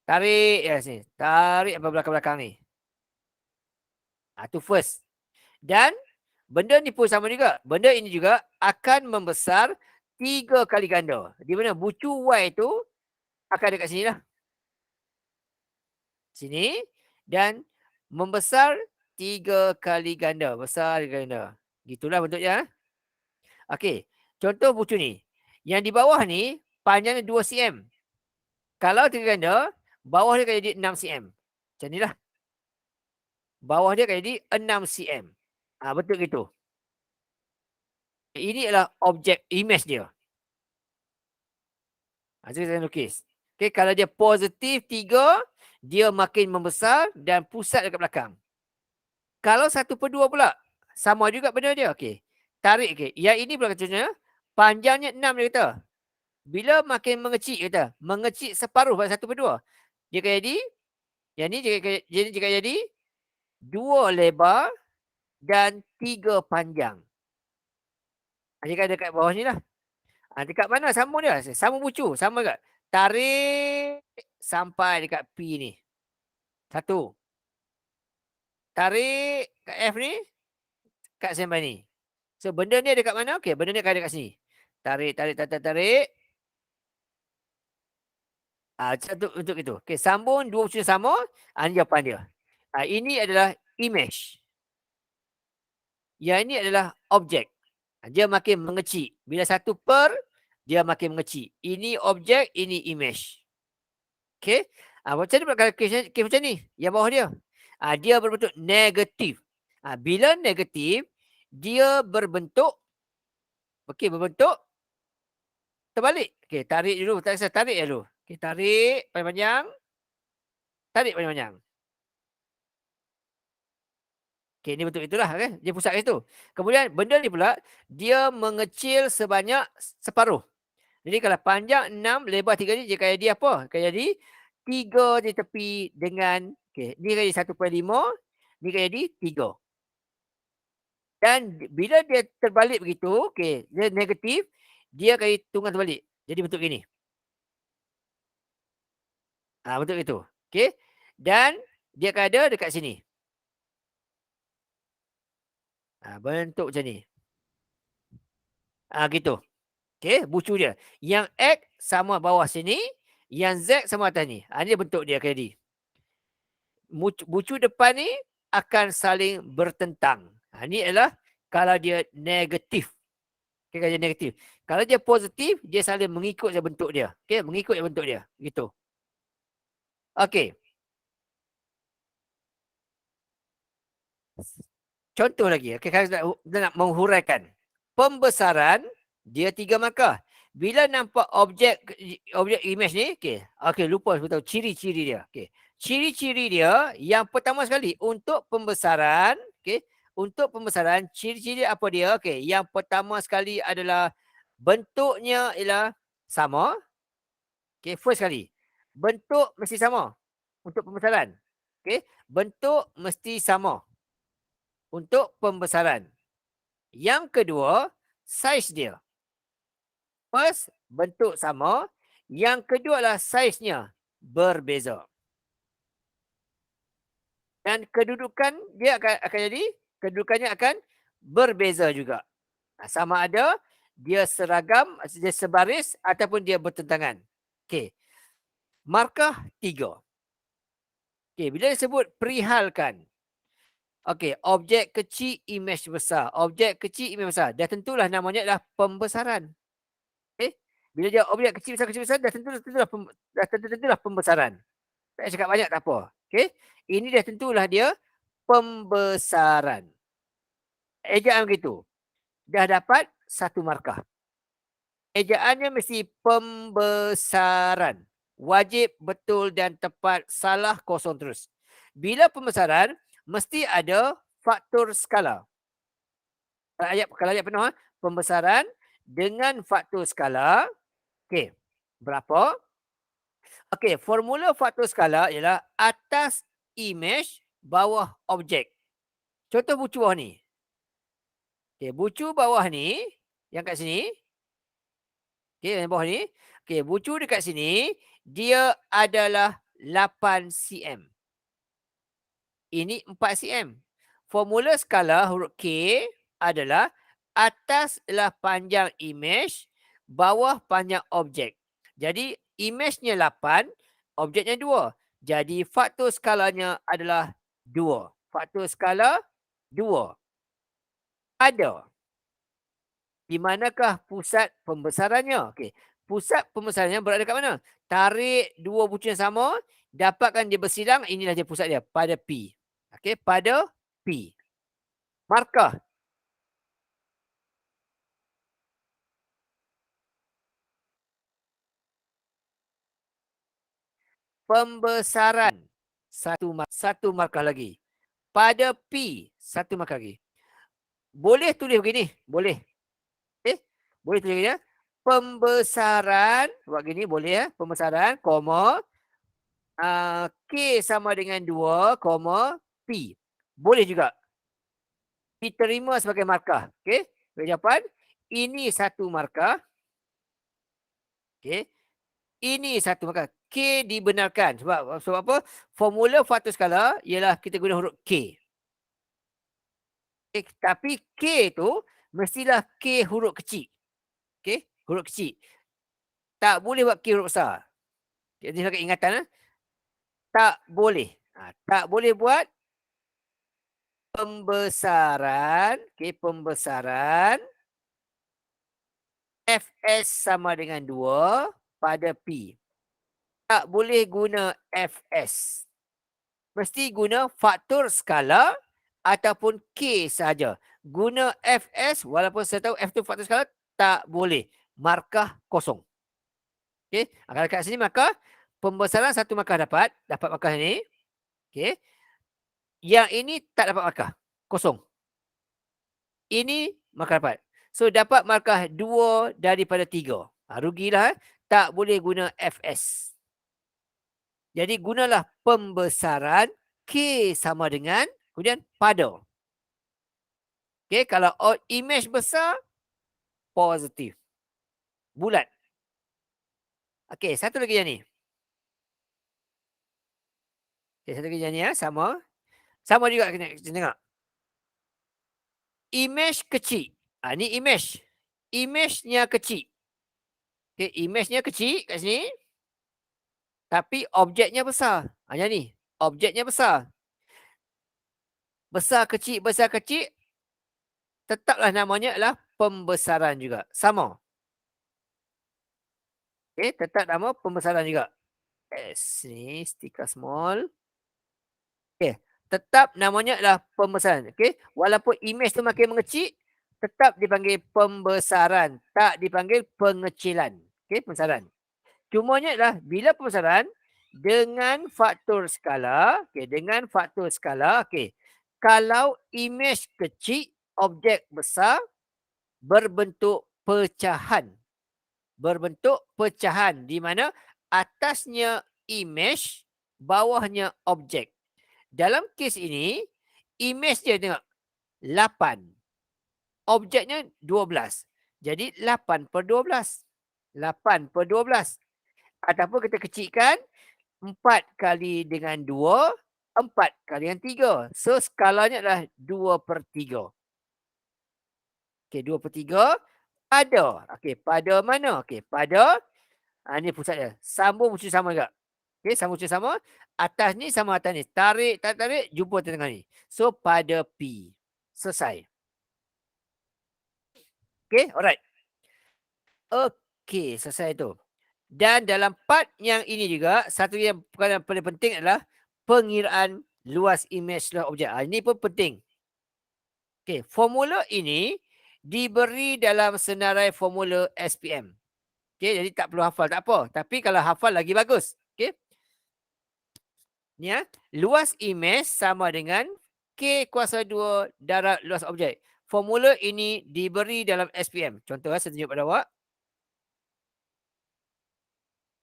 Tarik ya sini. Tarik sampai belakang-belakang ni. Tu first. Dan benda ni pun sama juga. Benda ini juga akan membesar 3 kali ganda. Di mana bucu Y tu akan dekat sini lah. Sini. Dan membesar 3 kali ganda. Besar ganda. Gitulah bentuknya. Okey. Contoh bucu ni. Yang di bawah ni panjangnya 2 cm. Kalau 3 ganda, bawah dia akan jadi 6 cm. Macam ni lah. Bawah dia akan jadi 6 cm. Betul gitu. Ini adalah objek image dia. Jadi saya lukis. Okay, kalau dia positif 3, dia makin membesar dan pusat dekat belakang. Kalau 1/2 pula, sama juga benda dia. Okay. Tarik. Okay. Yang ini pula contohnya, panjangnya 6 dia kata. Bila makin mengecil, kata, mengecil separuh pada 1/2. Dia akan jadi, yang ni dia akan jadi 2 lebar dan 3 panjang. Dia kan dekat bawah ni lah. Dekat mana sambung dia? Sambung bucu. Sama juga. Tarik sampai dekat P ni. 1. Tarik kat F ni. Kat sampai ni. So, benda ni ada kat mana? Okey, benda ni akan ada kat sini. Tarik. Satu untuk itu. Okey, sambung 2 bucu sama. Ini jawapan dia. Ini adalah image. Yang ini adalah objek. Dia makin mengecil. Bila 1 per, dia makin mengecil. Ini objek, ini image. Okey. Macam mana kalau kes macam ni? Yang bawah dia. Dia berbentuk negatif. Bila negatif, dia berbentuk, berbentuk terbalik. Okey, tarik dulu. Tarik dulu. Okey, tarik panjang-panjang. Tarik panjang-panjang. Okey, ni bentuk itulah. Okay? Dia pusat kat situ. Kemudian benda ni pula, dia mengecil sebanyak separuh. Jadi kalau panjang 6, lebar 3 ni, dia akan jadi apa? Akan jadi 3 di tepi dengan, ni akan jadi 1/5, ni akan jadi 3. Dan bila dia terbalik begitu, dia negatif, dia akan tunggang terbalik. Jadi bentuk gini. Bentuk itu. Okey. Dan dia akan ada dekat sini. Bentuk macam ni. Gitu. Okey, bucu dia. Yang X sama bawah sini, yang Z sama atas ni. Ini bentuk dia akan jadi. Bucu depan ni akan saling bertentang. Ini adalah kalau dia negatif. Okay, kalau dia negatif. Kalau dia positif, dia saling mengikut bentuk dia. Okay, mengikut bentuk dia. Gitu. Okay. contoh lagi. Okey, kita nak menghuraikan. Pembesaran dia 3 markah. Bila nampak objek image ni, okey lupa saya tahu ciri-ciri dia. Okey. Ciri-ciri dia yang pertama sekali untuk pembesaran, untuk pembesaran ciri-ciri apa dia? Okey, yang pertama sekali adalah bentuknya ialah sama. Okey, first sekali. Bentuk mesti sama untuk pembesaran. Okey, bentuk mesti sama untuk pembesaran. Yang kedua, saiz dia. First, bentuk sama. Yang kedua adalah saiznya berbeza. Dan kedudukan dia akan jadi, kedudukannya akan berbeza juga. Sama ada dia seragam, dia sebaris ataupun dia bertentangan. Okey. Markah 3. Okey, bila disebut perihalkan. Okey, objek kecil, image besar. Objek kecil, image besar. Dah tentulah namanya adalah pembesaran. Okey. Bila dia objek kecil besar, dah tentulah pembesaran. Tak payah cakap banyak tak apa. Okey. Ini dah tentulah dia pembesaran. Ejaan begitu. Dah dapat 1 markah. Ejaannya mesti pembesaran. Wajib, betul dan tepat, salah, kosong terus. Bila pembesaran, mesti ada faktor skala. Kalau ayat penuh, pembesaran dengan faktor skala. Okey, berapa? Okey, formula faktor skala ialah atas image, bawah objek. Contoh bucu bawah ni. Okey, bucu bawah ni, yang kat sini. Okey, yang bawah ni. Okey, bucu dekat sini, dia adalah 8 cm. Ini 4 cm. Formula skala huruf K adalah atas adalah panjang image, bawah panjang objek. Jadi, image-nya 8, objeknya 2. Jadi, faktor skalanya adalah 2. Faktor skala 2. Ada. Di manakah pusat pembesarannya? Okey. Pusat pembesarannya berada kat mana? Tarik 2 bucu yang sama, dapatkan dia bersilang, inilah dia pusat dia pada P. Okey, pada P. Markah. Pembesaran. Satu markah lagi. Pada P, 1 markah lagi. Boleh tulis begini? Boleh. Okey? Boleh tulis begini ya. Pembesaran, buat gini boleh ya. Pembesaran, koma. K sama dengan 2, P. Boleh juga. Diterima sebagai markah. Okey. Jawapan, ini 1 markah. Okey. Ini 1 markah. K dibenarkan. Sebab apa? Formula faktor skala ialah kita guna huruf K. Tapi K tu mestilah K huruf kecil. Okey. Huruf kecil. Tak boleh buat K huruf besar. Jadi sebagai ingatan. Tak boleh. Tak boleh buat pembesaran. Okey, pembesaran. Fs sama dengan 2 pada P. Tak boleh guna Fs. Mesti guna faktor skala ataupun K saja. Guna Fs walaupun saya tahu F tu faktor skala tak boleh. Markah kosong. Okey, kalau kat sini maka pembesaran 1 markah dapat markah ini. Okey. Yang ini tak dapat markah. Kosong. Ini markah dapat. So dapat markah 2 daripada 3. Rugilah. Tak boleh guna Fs. Jadi gunalah pembesaran K sama dengan kemudian pada. Okey, kalau image besar positif. Bulat. Okey, satu lagi yang ni. Okey, satu lagi yang ni ya, sama. Sama juga kena tengok. Image kecil. Ni image. Image-nya kecil. Okey, image-nya kecil kat sini. Tapi objeknya besar. Yang ni. Objeknya besar. Besar kecil. Tetaplah namanya adalah pembesaran juga. Sama. Okey, tetap nama pembesaran juga. S ni stiker small. Okey, tetap namanya adalah pembesaran. Okey, walaupun imej tu makin mengecil, tetap dipanggil pembesaran, tak dipanggil pengecilan. Okey, pembesaran. Cumanya adalah bila pembesaran dengan faktor skala, okey, dengan faktor skala, okey. Kalau imej kecil, objek besar berbentuk pecahan. Berbentuk pecahan di mana atasnya imej, bawahnya objek. Dalam kes ini, imej dia tengok 8. Objeknya 12. Jadi 8/12. 8/12. Ataupun kita kecilkan 4 kali dengan 2, 4 kali dengan 3. So, skalanya adalah 2/3. Okey, 2/3 pada. Okey, pada mana? Okey, pada, ni pusat dia. Sambung muncul sama juga. Okey, sambung muncul sama. Atas ni sama atas ni. Tarik, tarik, jumpa tengah ni. So, pada P. Selesai. Okey, alright. Okey, selesai tu. Dan dalam part yang ini juga, satu yang perkara yang paling penting adalah pengiraan luas imej luas objek. Ini pun penting. Okey, formula ini diberi dalam senarai formula SPM. Okey, jadi tak perlu hafal, tak apa. Tapi kalau hafal lagi bagus. Okey. Ni luas imej sama dengan K kuasa 2 darab luas objek. Formula ini diberi dalam SPM. Contoh saya tunjuk pada awak.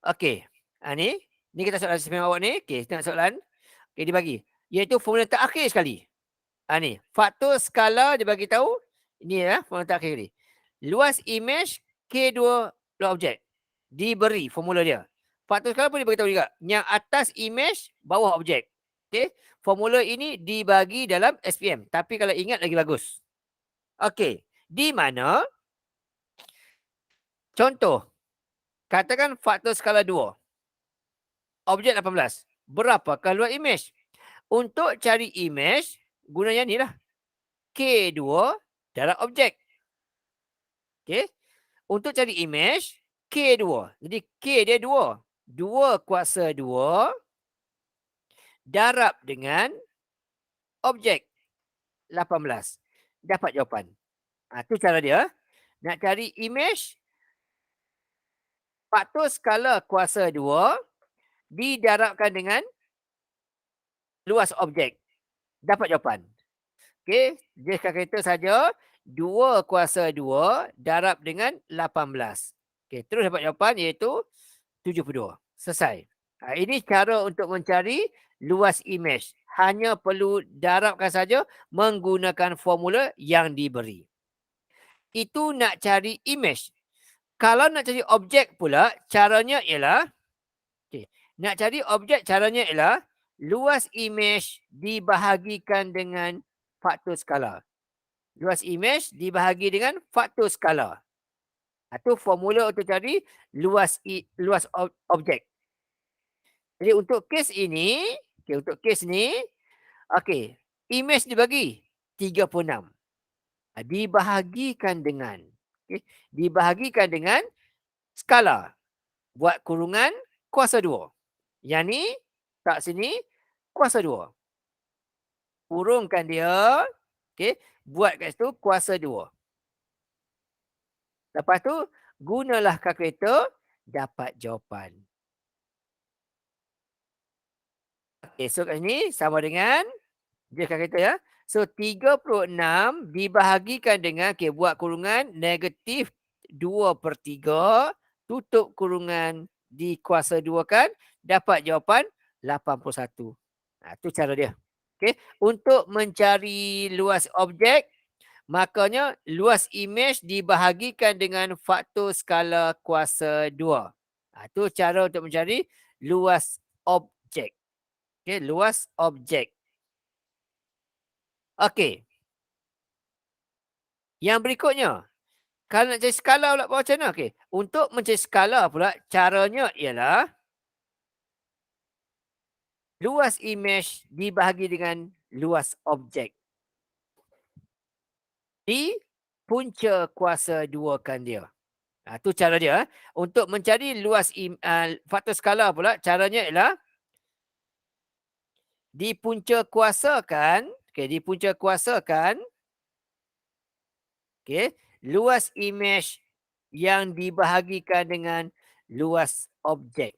Okey. Ni kita soalan SPM awak ni. Okey, tengok soalan. Okey, dibagi. Iaitu formula terakhir sekali. Ni, faktor skala dia bagi tahu. Ini formula terakhir ni. Luas imej K2 luas objek. Diberi formula dia. Faktor skala pun dia beritahu juga. Yang atas imej, bawah objek. Okey. Formula ini dibagi dalam SPM. Tapi kalau ingat lagi bagus. Okey. Di mana? Contoh. Katakan faktor skala 2. Objek 18. Berapakah luas imej? Untuk cari imej, guna yang ni lah. K2 darab objek. Okey. Untuk cari imej, K2. Jadi K dia 2. 2 kuasa 2 darab dengan objek 18. Dapat jawapan. Tu cara dia. Nak cari imej, faktor skala kuasa 2 didarabkan dengan luas objek. Dapat jawapan. Okey, dia kalkulator saja 2 kuasa 2 darab dengan 18. Okey, terus dapat jawapan iaitu 72. Selesai. Ini cara untuk mencari luas imej. Hanya perlu darabkan saja menggunakan formula yang diberi. Itu nak cari imej. Kalau nak cari objek pula, caranya ialah, nak cari objek caranya ialah luas imej dibahagikan dengan faktor skala. Luas imej dibahagi dengan faktor skala. Itu formula untuk cari luas objek. Jadi untuk kes ini, imej dibagi 36. Dibahagikan dengan, dibahagikan dengan skala. Buat kurungan kuasa 2. Yang ni, tak sini, kuasa 2. Kurungkan dia. Buat kat situ kuasa 2. Lepas tu, gunalah kalkulator, dapat jawapan. So kat sini, sama dengan, dia kalkulator ya. So, 36 dibahagikan dengan, buat kurungan negatif 2/3, tutup kurungan di kuasa 2 kan, dapat jawapan 81. Tu cara dia. Untuk mencari luas objek, makanya luas imej dibahagikan dengan faktor skala kuasa 2. Itu cara untuk mencari luas objek. Luas objek. Okey. Yang berikutnya. Kalau nak cari skala pula macam mana? Untuk mencari skala pula, caranya ialah luas imej dibahagi dengan luas objek. Di punca kuasa 2 kan dia. Itu cara dia. Untuk mencari luas faktor skala pula, caranya ialah dipunca kuasakan, dipunca kuasakan, luas imej yang dibahagikan dengan luas objek.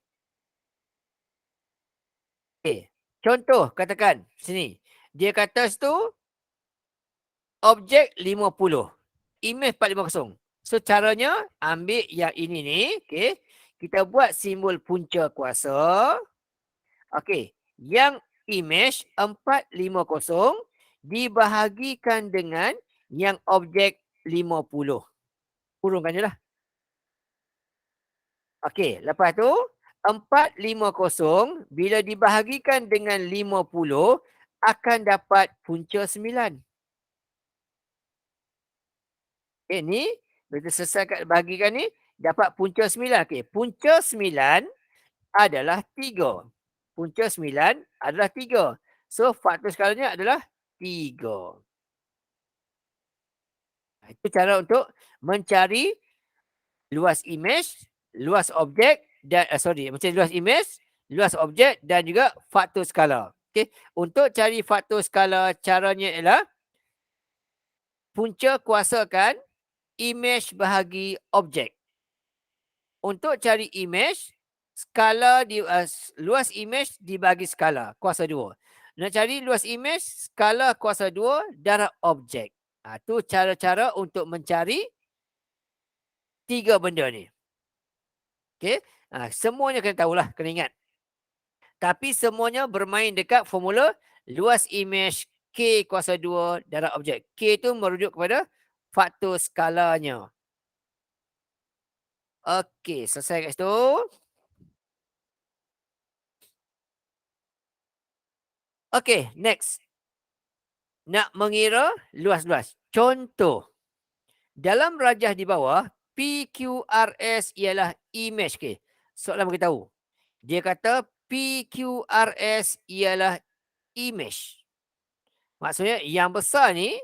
Contoh katakan sini. Dia kata situ objek 50, imej 450. So caranya ambil yang ini ni, kita buat simbol punca kuasa. Yang imej 450 dibahagikan dengan yang objek 50. Kurungkan je lah. Lepas tu 450 bila dibahagikan dengan 50 akan dapat punca 9. Ni bila selesai kat bahagikan ni dapat punca 9. Punca 9 adalah 3. Punca 9 adalah 3. So faktor skalanya adalah 3. Itu cara untuk mencari luas imej, luas objek dan mencari luas imej, luas objek dan juga faktor skala. Untuk cari faktor skala caranya ialah punca kuasakan imej bahagi objek. Untuk cari imej, skala luas imej dibagi skala kuasa 2. Nak cari luas imej, skala kuasa 2 darab objek. Itu cara-cara untuk mencari 3 benda ni. Semuanya kena tahulah, kena ingat. Tapi semuanya bermain dekat formula luas imej K kuasa 2 darab objek. K itu merujuk kepada faktor skalanya. Selesai kat situ. Next. Nak mengira luas-luas. Contoh. Dalam rajah di bawah, PQRS ialah imej. Soalan beritahu. Dia kata PQRS ialah imej. Maksudnya yang besar ni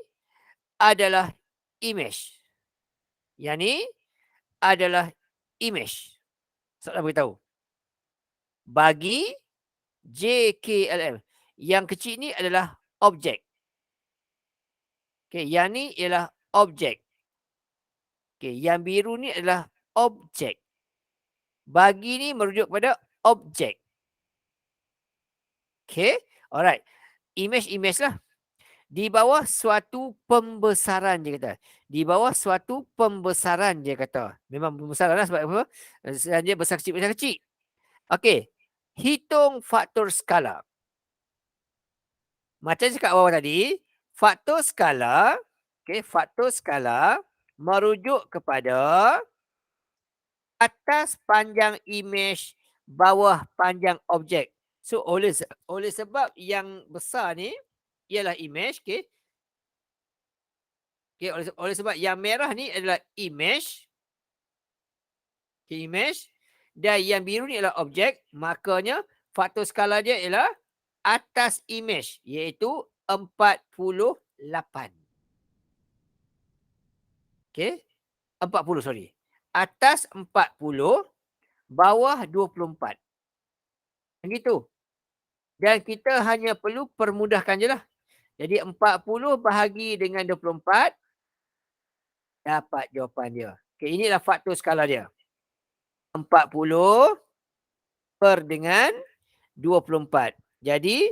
adalah imej. Yang ni adalah imej. Soalan beritahu. Bagi JKLM. Yang kecil ni adalah objek. Yang ni ialah objek. Yang biru ni adalah objek. Bagi ni merujuk pada objek. Alright. Imej lah. Di bawah suatu pembesaran dia kata. Di bawah suatu pembesaran dia kata. Memang pembesaran lah sebab apa? Dia besar kecil, besar kecil. Hitung faktor skala. Macam cakap awal tadi, faktor skala, faktor skala merujuk kepada atas panjang imej, bawah panjang objek. So oleh sebab yang besar ni ialah imej, oleh sebab yang merah ni adalah imej, imej, dan yang biru ni adalah objek, makanya faktor skala dia ialah atas imej, iaitu 48. 40, sorry. Atas 40, bawah 24. Begitu. Dan kita hanya perlu permudahkan je lah. Jadi 40 bahagi dengan 24, dapat jawapan dia. Inilah faktor skala dia. 40 per dengan 24. Jadi,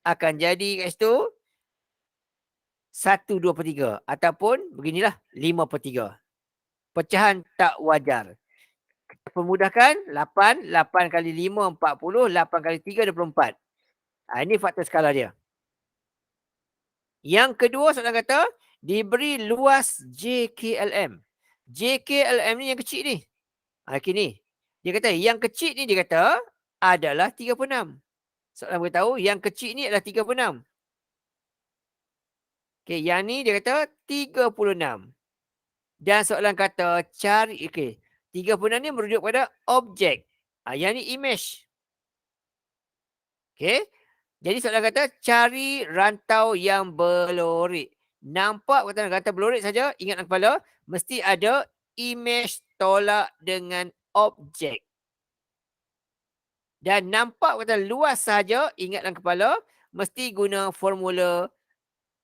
akan jadi kat situ 1/2/3. Ataupun beginilah 5/3. Pecahan tak wajar. Kita permudahkan 8. 8 kali 5, 40. 8 kali 3, 24. Ini faktor skala dia. Yang kedua soalan kata, diberi luas JKLM. JKLM ni yang kecil ni. Ni. Dia kata yang kecil ni dia kata adalah 36. Soalan beritahu yang kecil ni adalah 36. Yang ni dia kata 36. Dan soalan kata cari, 36 ni merujuk pada objek. Yang ni imej. Jadi soalan kata cari rantau yang berlorik. Nampak kata rantau berlorik saja, ingat dalam kepala, mesti ada imej tolak dengan objek. Dan nampak kata luas saja, ingat dalam kepala, mesti guna formula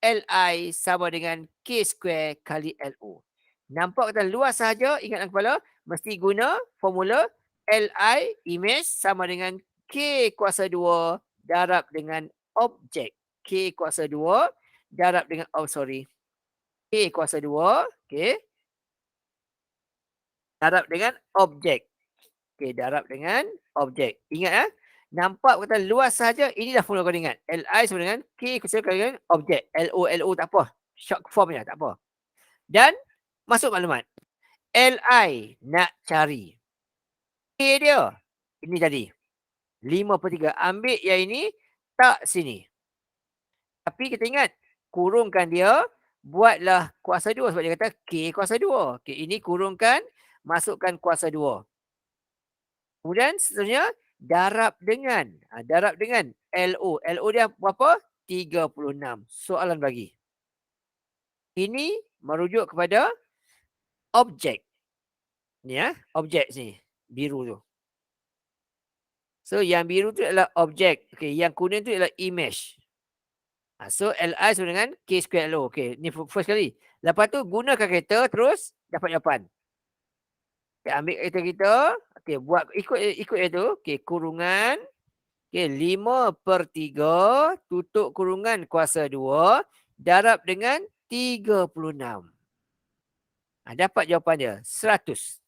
Li sama dengan K square kali LO. Nampak kata luas sahaja, ingat dalam kepala, mesti guna formula Li image sama dengan K kuasa 2 darab dengan objek. K kuasa 2 darab dengan, K kuasa 2, okay, darab dengan objek. Okay, darab dengan objek. Ingat nampak kata luas sahaja, inilah formula kau ingat. Li sama dengan K kuasa kali dengan objek. LO tak apa. Short form je, tak apa. Dan masuk maklumat. Li nak cari K dia. Ini tadi. 5/3. Ambil yang ini, tak sini. Tapi kita ingat, kurungkan dia, buatlah kuasa 2 sebab dia kata K kuasa 2. Okay, ini kurungkan, masukkan kuasa 2. Kemudian seterusnya, darab dengan LO. LO dia berapa? 36. Soalan bagi. Ini merujuk kepada objek. Ni objek sini. Biru tu. So yang biru tu adalah objek. Okay, yang kuning tu adalah image. So Li sama dengan K square LO. Okay, ni first kali. Lepas tu gunakan kereta terus dapat jawapan. Okay, ambil kereta kita. Okay, buat ikut itu. Okay, kurungan. Okay, 5/3 tutup kurungan kuasa 2 darab dengan 36. Dapat jawapan dia 100.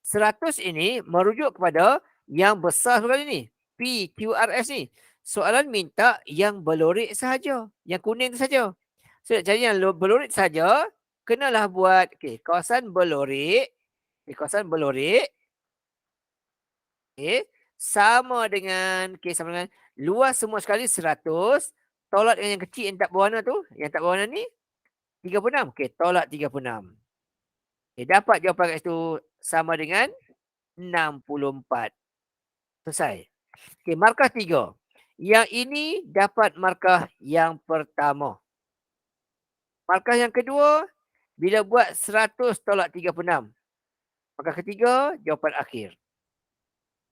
100 ini merujuk kepada yang besar sekali ni. PQRS ni. Soalan minta yang berlorik sahaja. Yang kuning tu saja. So nak cari yang berlorik saja, kenalah buat kawasan berlorik. Kawasan berlorik. Sama dengan luas semua sekali 100. Tolak dengan yang kecil yang tak berwarna tu. Yang tak berwarna ni 36. Tolak 36. Dapat jawapan kat situ sama dengan 64. Selesai. Markah 3. Yang ini dapat markah yang pertama. Markah yang kedua, bila buat 100 tolak 36. Markah ketiga, jawapan akhir.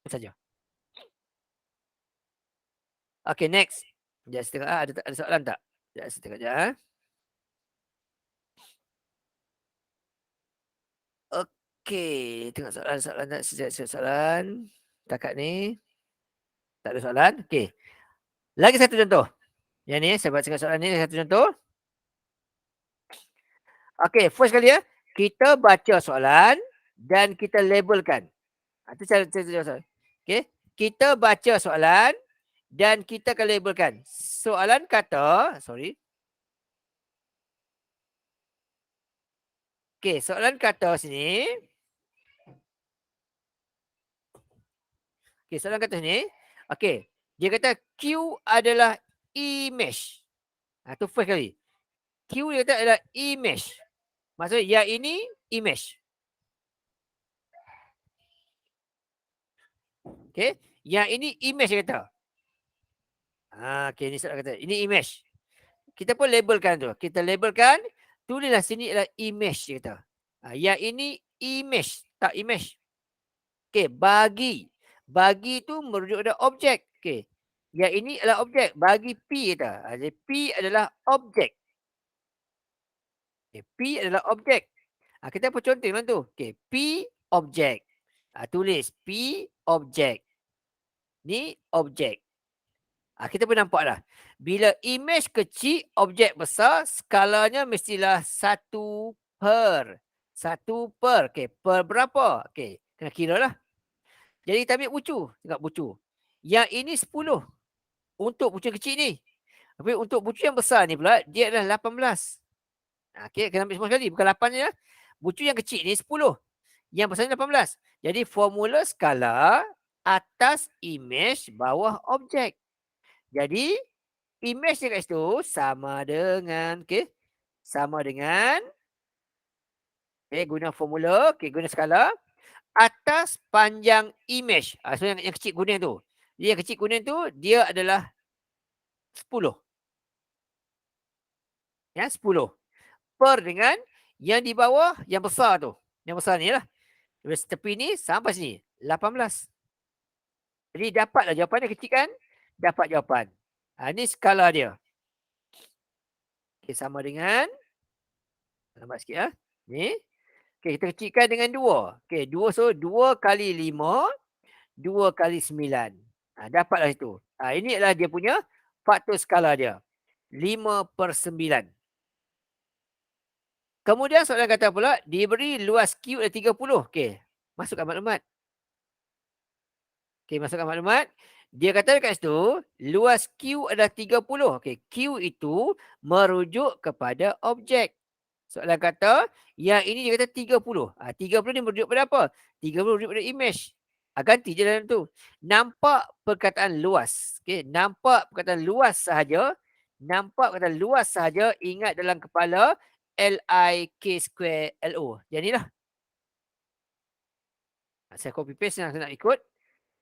Itu saja. Okay, next. Sekejap setengah. Ada soalan tak? Sekejap setengah. Okay, tengok soalan. Soalan. Takat ni. Tak ada soalan. Okay. Lagi satu contoh. Yang ni, saya buat soalan ni. Satu contoh. Okay, first kali kita baca soalan dan kita labelkan. Itu cara soalan. Okay. Kita baca soalan dan kita akan labelkan. Soalan kata, Okay, soalan kata sini. Okay, soalan kata sini. Okay, dia kata Q adalah image. Itu first kali. Q dia kata adalah image. Maksudnya yang ini image. Okay, yang ini image dia kata. Okay, ni soalan kata. Ini image. Kita pun labelkan tu. Kita labelkan. Tulislah sini adalah image dia kata. Yang ini image. Tak image. Okay, bagi. Bagi tu merujuk pada objek. Okay. Yang ini adalah objek. Bagi P kata. Jadi P adalah objek. Okay, P adalah objek. Kita pun contoh dalam tu. Okay, P objek. Tulis P objek. Ni objek. Kita pun nampak dah. Bila image kecil, objek besar, skalanya mestilah 1 per. 1 per. Okay, per berapa? Okay, kena kira lah. Jadi kita ambil bucu. Tengok bucu. Yang ini 10. Untuk bucu kecil ni. Tapi untuk bucu yang besar ni pula, dia adalah 18. Okay, kena ambil semua sekali. Bukan 8 je. Bucu yang kecil ni 10. Yang besar ni 18. Jadi formula skala atas image bawah objek. Jadi image dia kat situ sama dengan guna formula, guna skala atas panjang image. So yang kecil kuning tu. Jadi yang kecil kuning tu dia adalah 10. Ya, 10. Per dengan yang di bawah yang besar tu. Yang besar ni lah. Dari tepi ni sampai sini 18. Jadi dapatlah jawapan dia kecil kan? Dapat jawapan. Ini skala dia. Okay, sama dengan, lambat sikit ya. Ni. Okay, kita kecilkan dengan 2. Okay, 2 so 2 kali 5, 2 kali 9. Dapatlah itu. Ini adalah dia punya faktor skala dia. 5/9. Kemudian soalan kata pula, diberi luas Q ada 30. Okey, masukkan maklumat. Okey, masukkan maklumat. Dia kata dekat situ, luas Q adalah 30. Okey, Q itu merujuk kepada objek. Soalan kata, yang ini dia kata 30. 30 ni merujuk pada apa? 30 merujuk pada image. Ganti je dalam tu. Nampak perkataan luas. Okey, nampak perkataan luas sahaja. Nampak perkataan luas sahaja, ingat dalam kepala LIK2LO. Yang ni lah. Saya copy paste yang saya nak ikut.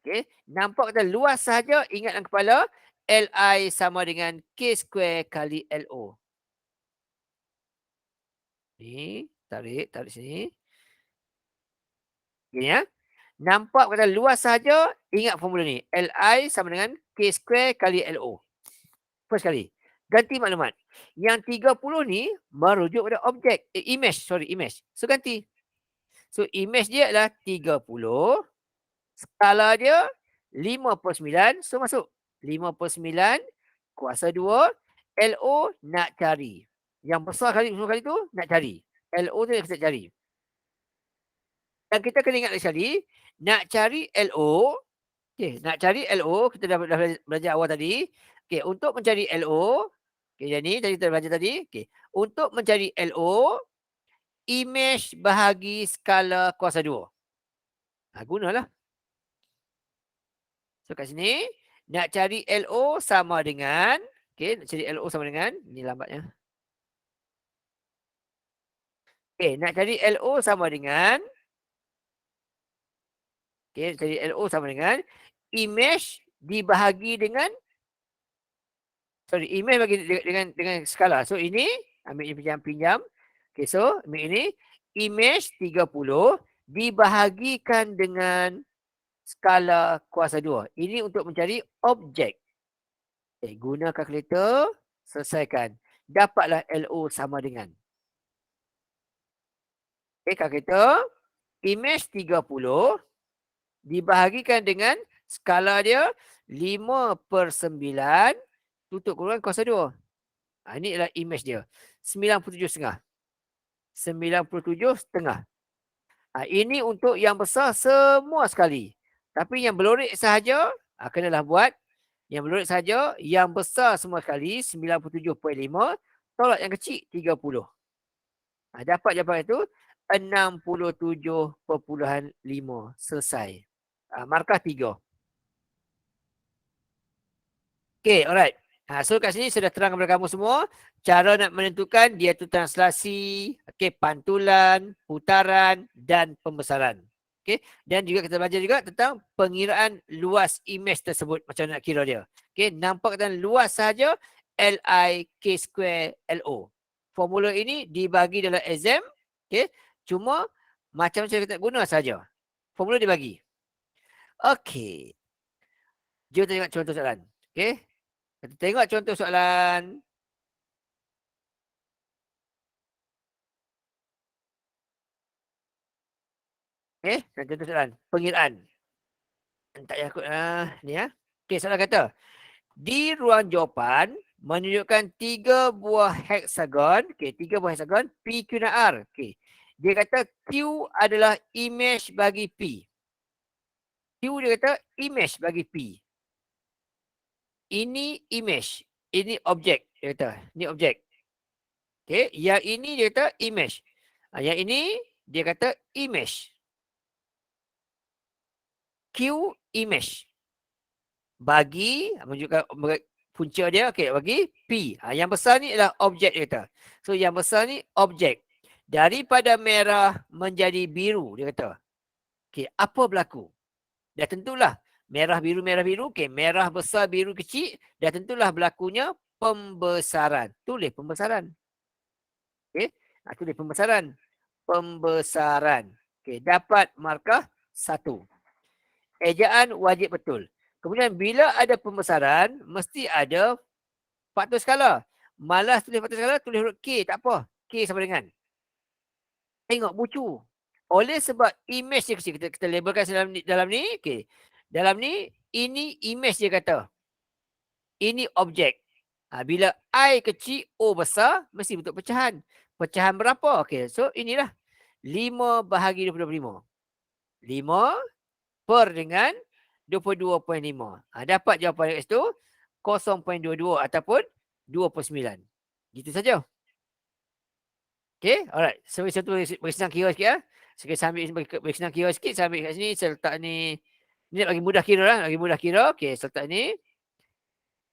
Okey, nampak kata luas sahaja, ingat dalam kepala LI sama dengan K2 kali LO. Ni, tarik sini. Gini ya. Nampak kata luas sahaja, ingat formula ni. LI sama dengan K2 kali LO. First kali. Ganti maklumat. Yang 30 ni merujuk pada objek. Image. So ganti. So image dia adalah 30. Skala dia 5/9. So masuk. 5/9 kuasa 2. LO nak cari. Yang besar kali semua kali tu nak cari. LO tu yang kita cari. Dan kita kena ingat sekali. Nak cari LO. Okay, nak cari LO. Kita dah belajar awal tadi. Okay, untuk mencari LO. Okay, yang ni tadi kita belajar tadi. Okay, untuk mencari LO. Image bahagi skala kuasa 2. Gunalah. So kat sini. Nak cari LO sama dengan. Okay, nak cari LO sama dengan. Ni lambatnya. Okay, nak cari LO sama dengan. Okay, cari LO sama dengan. Image dibahagi dengan. Image bagi dengan skala. So ini. Ambil pinjam. Okay, so ambil ini. Image 30 dibahagikan dengan skala kuasa 2. Ini untuk mencari objek. Okay, guna kalkulator. Selesaikan. Dapatlah LO sama dengan. Okay, kalkulator. Image 30 dibahagikan dengan skala dia 5/9 tutup kurungan kuasa 2. Ini adalah image dia. 97,5. 97,5. Ini untuk yang besar semua sekali. Tapi yang berlorek sahaja, kenalah buat. Yang berlorek sahaja, yang besar semua sekali, 97.5. Tolak yang kecil, 30. Dapat jawapan itu, 67.5. Selesai. Markah 3. Okay, alright. So kat sini sudah terang kepada kamu semua cara nak menentukan dia tu translasi, okay, pantulan, putaran dan pembesaran. Okay, dan juga kita belajar juga tentang pengiraan luas image tersebut, macam nak kira dia. Okay, nampak dan luas sahaja LIK2LO. Formula ini dibagi dalam exam, okay, cuma macam-macam kita guna saja. Formula dibagi. Okay. Jom tengok contoh soalan. Okay. Kita tengok contoh soalan. Contoh soalan. Pengiraan. Tak payah ikut ni ya. Okay, soalan kata. Di ruang jawapan menunjukkan 3 buah heksagon. Okay, 3 buah heksagon P, Q dan R. Okay. Dia kata Q adalah image bagi P. Q dia kata image bagi P. Ini image. Ini objek. Dia kata. Ini objek. Okay. Yang ini dia kata image. Yang ini dia kata image. Q image. Bagi. Menunjukkan punca dia. Okay. Bagi P. Yang besar ni adalah objek dia kata. So yang besar ni objek. Daripada merah menjadi biru. Dia kata. Okay. Apa berlaku? Dah tentulah. Merah biru. Okay. Merah besar biru kecil. Dah tentulah berlakunya pembesaran. Tulis pembesaran. Okay. Tulis pembesaran. Pembesaran. Okay. Dapat markah 1. Ejaan wajib betul. Kemudian bila ada pembesaran, mesti ada faktor skala. Malas tulis faktor skala, tulis huruf K. Tak apa. K sama dengan. Tengok bucu. Oleh sebab image dia kecil. Kita labelkan dalam ni. Okay. Dalam ni, ini image dia kata. Ini objek. Bila I kecil, O besar, mesti bentuk pecahan. Pecahan berapa? Okay. So, inilah. 5 bahagi 25. 5 per dengan 22.5. Dapat jawapan X tu 0.22 ataupun 2/9. Gitu saja. Okay, alright. So, saya tu bagi senang kira sikit ya. Saya ambil bagi senang kira sikit. Saya ambil kat sini, saya letak ni. Ni nak bagi mudah kira lah. Bagi mudah kira. Okay, saya letak ni.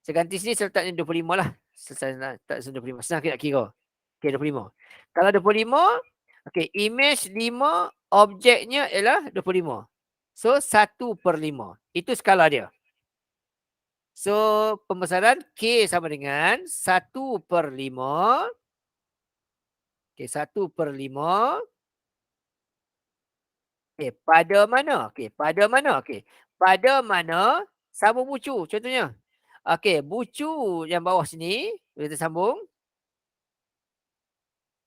Saya ganti sini, saya letak ni 25 lah. Saya letak 25. Senang nak kira. Okay, 25. Kalau 25, okay, image 5, objeknya ialah 25. So, 1/5. Itu skala dia. So, pembesaran K sama dengan 1/5. Okay, 1/5. Okay, pada mana? Okay, pada mana? Okay, pada mana sambung bucu contohnya. Okay, bucu yang bawah sini, kita sambung.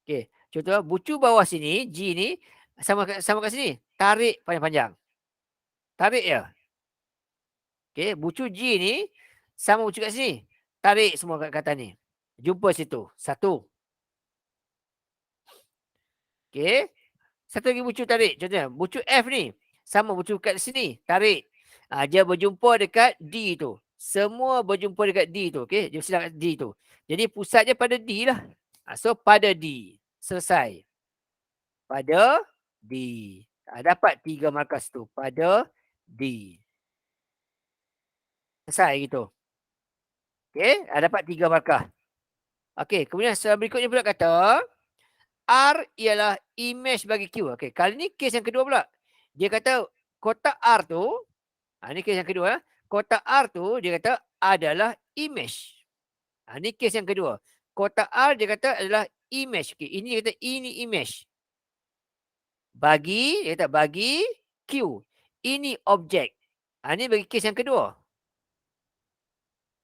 Okay, contoh bucu bawah sini, G ni, sama kat sini. Tarik panjang-panjang. Tarik ya. Okay, bucu G ni, sama bucu kat sini. Tarik semua kat atas ni. Jumpa situ. 1. Okay. Satu lagi bucu tarik. Contohnya, bucu F ni. Sama bucu kat sini. Tarik. Dia berjumpa dekat D tu. Semua berjumpa dekat D tu. Okay. Dia silang kat D tu. Jadi pusat dia pada D lah. So, pada D. Selesai. Pada D. Dapat 3 markas tu. Pada D. Selesai gitu. Okay. Dapat 3 markah. Okay. Kemudian berikutnya pula kata. R ialah image bagi Q. Okay, kali ni kes yang kedua pula. Dia kata kotak R tu, ni kes yang kedua. Kotak R tu dia kata adalah image. Ni kes yang kedua. Kotak R dia kata adalah image. Okay, ini dia kata ini image. Dia kata bagi Q. Ini objek. Ni bagi kes yang kedua.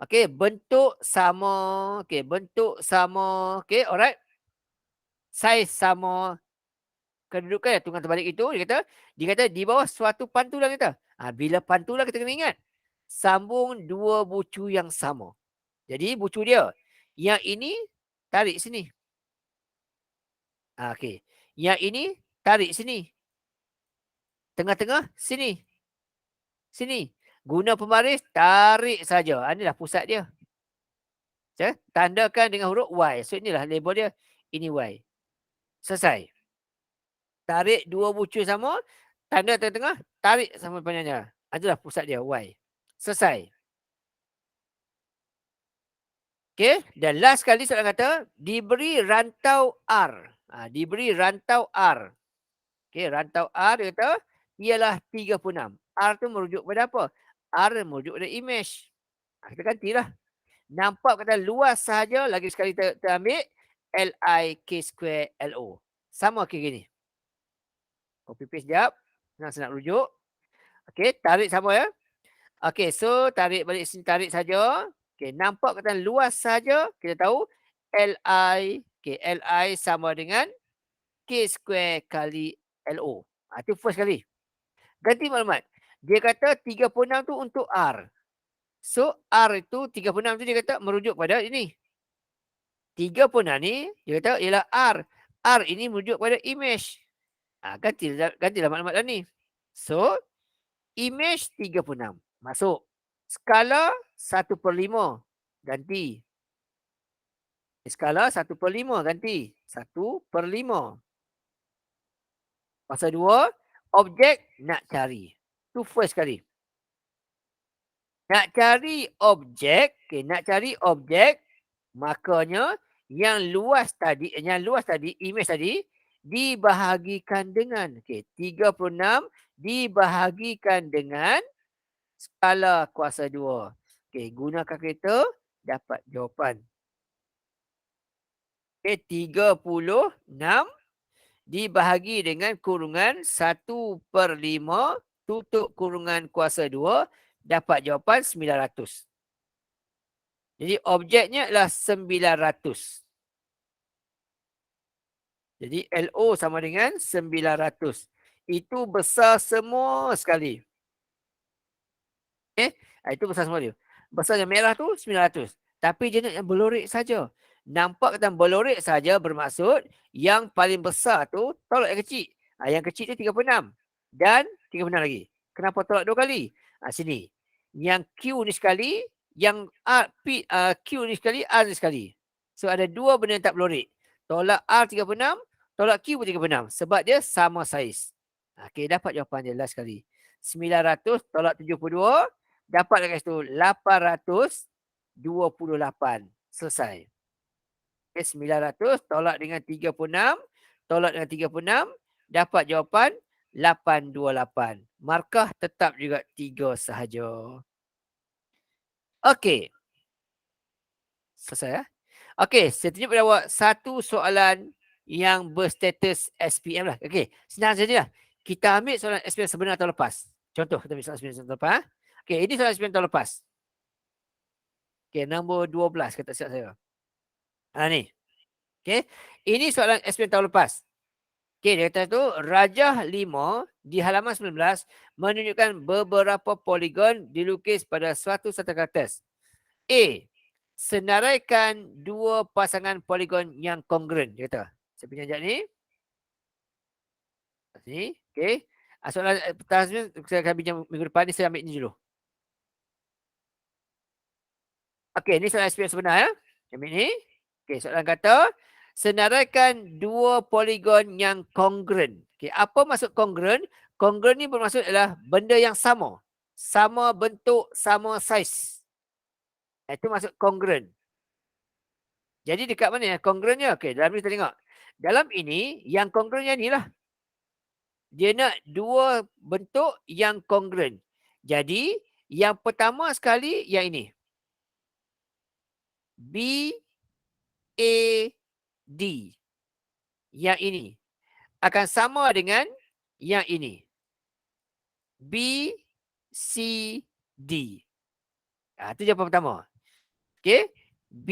Okay, bentuk sama. Okay, bentuk sama. Okay, alright. Saiz sama, kedudukan tunggang terbalik itu, dia kata di bawah suatu pantulan kita. Bila pantulan kita kena ingat, sambung 2 bucu yang sama. Jadi bucu dia, yang ini tarik sini. Okey. Yang ini tarik sini. Tengah-tengah sini. Sini. Guna pembaris, tarik saja. Inilah pusat dia. Tandakan dengan huruf Y. So inilah label dia. Ini Y. Selesai. Tarik 2 bucu sama, tanda tengah-tengah, tarik sama panjangnya. Itulah pusat dia, Y. Selesai. Okey, dan last kali soalan kata, diberi rantau R. Diberi rantau R. Okey, rantau R dia kata, ialah 36. R tu merujuk pada apa? R merujuk pada image. Kita gantilah. Nampak kata luas sahaja, lagi sekali kita ambil LIK2LO. Sama ke gini. Copy paste sekejap. Senang-senang rujuk. Okey, tarik sama ya. Okey, so tarik balik sini, tarik saja. Okey, nampak kata luas saja. Kita tahu LI, LI sama dengan K square kali LO. Itu first kali. Ganti maklumat. Dia kata 36 tu untuk R. So, R itu 36 tu dia kata merujuk pada ini. 36 ni dia kata ialah R. R ini merujuk pada image. Gantilah maklumat dah ni. So, image 36. Masuk. Skala 1/5. Ganti. Skala 1/5. Ganti. 1/5. Pasal 2. Objek nak cari. Tu first kali. Nak cari objek. Okay, nak cari objek. Makanya yang luas tadi, image tadi, dibahagikan dengan. Okay, 36 dibahagikan dengan skala kuasa 2. Okey, gunakan kereta, dapat jawapan. Okey, 36 dibahagi dengan kurungan 1/5 tutup kurungan kuasa 2, dapat jawapan 900. Jadi objeknya adalah 900. Jadi LO sama dengan 900. Itu besar semua sekali. Itu besar semua dia. Besar yang merah tu 900. Tapi dia nak yang berlorik saja. Nampak kata berlorik saja bermaksud yang paling besar tu tolak yang kecil. Yang kecil tu 36. Dan 36 lagi. Kenapa tolak 2 kali? Sini. Yang Q ni sekali, yang Q ni sekali, R ni sekali. So ada 2 benda yang tak berlorik. Tolak R 36, tolak Q pun 36. Sebab dia sama saiz. Okey, dapat jawapan dia last sekali. 900 tolak 72. Dapat dekat situ 828. Selesai. Okay, 900 tolak dengan 36. Tolak dengan 36. Dapat jawapan 828. Markah tetap juga 3 sahaja. Okey. Selesai ya. Okey, saya tunjuk pada awak satu soalan yang berstatus SPM lah. Okey, senang saja lah. Kita ambil soalan SPM sebenar atau lepas. Contoh, kita ambil soalan SPM sebenar atau lepas. Okey, ini soalan SPM tahun lepas. Okey, nombor 12 kata siap saya. Ni. Okey, ini soalan SPM tahun lepas. Okey, dia kata tu Rajah 5 di halaman 19 menunjukkan beberapa poligon dilukis pada suatu satu kertas. A. Senaraikan 2 pasangan poligon yang kongruent. Dia kata. Saya pinjam sekejap ni. Ni. Okey. Soalan pertama saya akan pinjam minggu depan ni. Saya ambil ni dulu. Okey, ni soalan SPM sebenar ya. Ambil ni. Okey, soalan kata senaraikan 2 poligon yang kongruent. Okey, apa maksud kongruent? Kongruent ni bermaksud adalah benda yang sama. Sama bentuk, sama saiz. Itu maksud kongruent. Jadi dekat mana yang kongruentnya? Okey, dalam ni kita tengok. Dalam ini, yang kongruentnya ni lah. Dia nak 2 bentuk yang kongruent. Jadi, yang pertama sekali yang ini. B, A, D. Yang ini. Akan sama dengan yang ini. B, C, D. Itu jawapan pertama. Okey. B,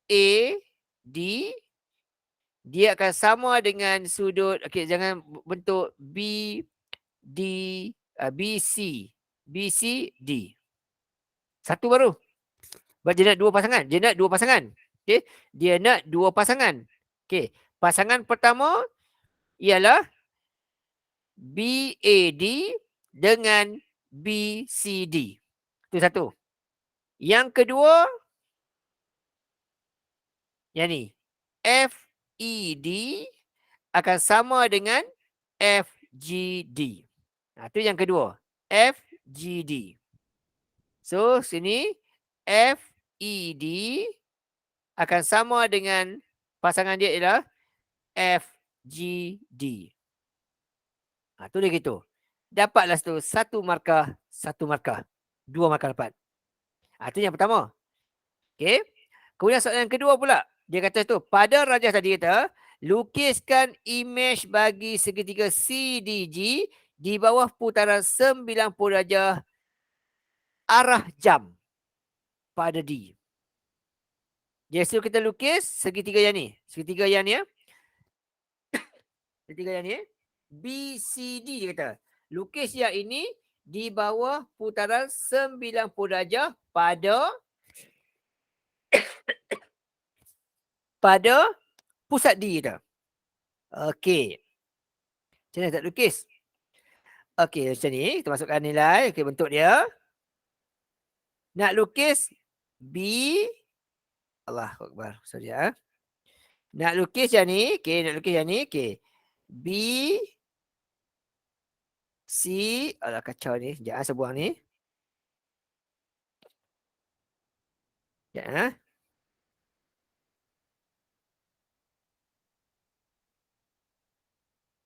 A, D. Dia akan sama dengan sudut. Okey, jangan bentuk B, D, B, C. B, C, D. Satu baru. Sebab dia nak 2 pasangan. Dia nak 2 pasangan. Okey. Dia nak 2 pasangan. Okey. Pasangan pertama ialah BAD dengan BCD. Itu satu. Yang kedua, yang ni. FED akan sama dengan FGD. Itu yang kedua. FGD. So, sini FED akan sama dengan pasangan dia ialah FGD. Tu dia gitu. Dapatlah tu 1 markah, 1 markah. 2 markah dapat. Itu yang pertama. Okey. Kemudian soalan yang kedua pula. Dia kata tu, pada rajah tadi kata, lukiskan imej bagi segitiga CDG di bawah putaran 90 darjah arah jam pada D. Dia suruh kita lukis segitiga yang ni. Segitiga yang ni ya. Segitiga yang ni. BCD dia kata. Lukis yang ini di bawah putaran 90 darjah pada pusat D kita. Okey. Macam mana tak lukis? Okey, macam ni. Kita masukkan nilai. Okey, bentuk dia. Nak lukis B. Allahu Akbar. Sorry ya. Nak lukis yang ni. Okey, nak lukis yang ni. Okey. B. C. Alah, kacau ni. Sekejap saya buang ni. Sekejap.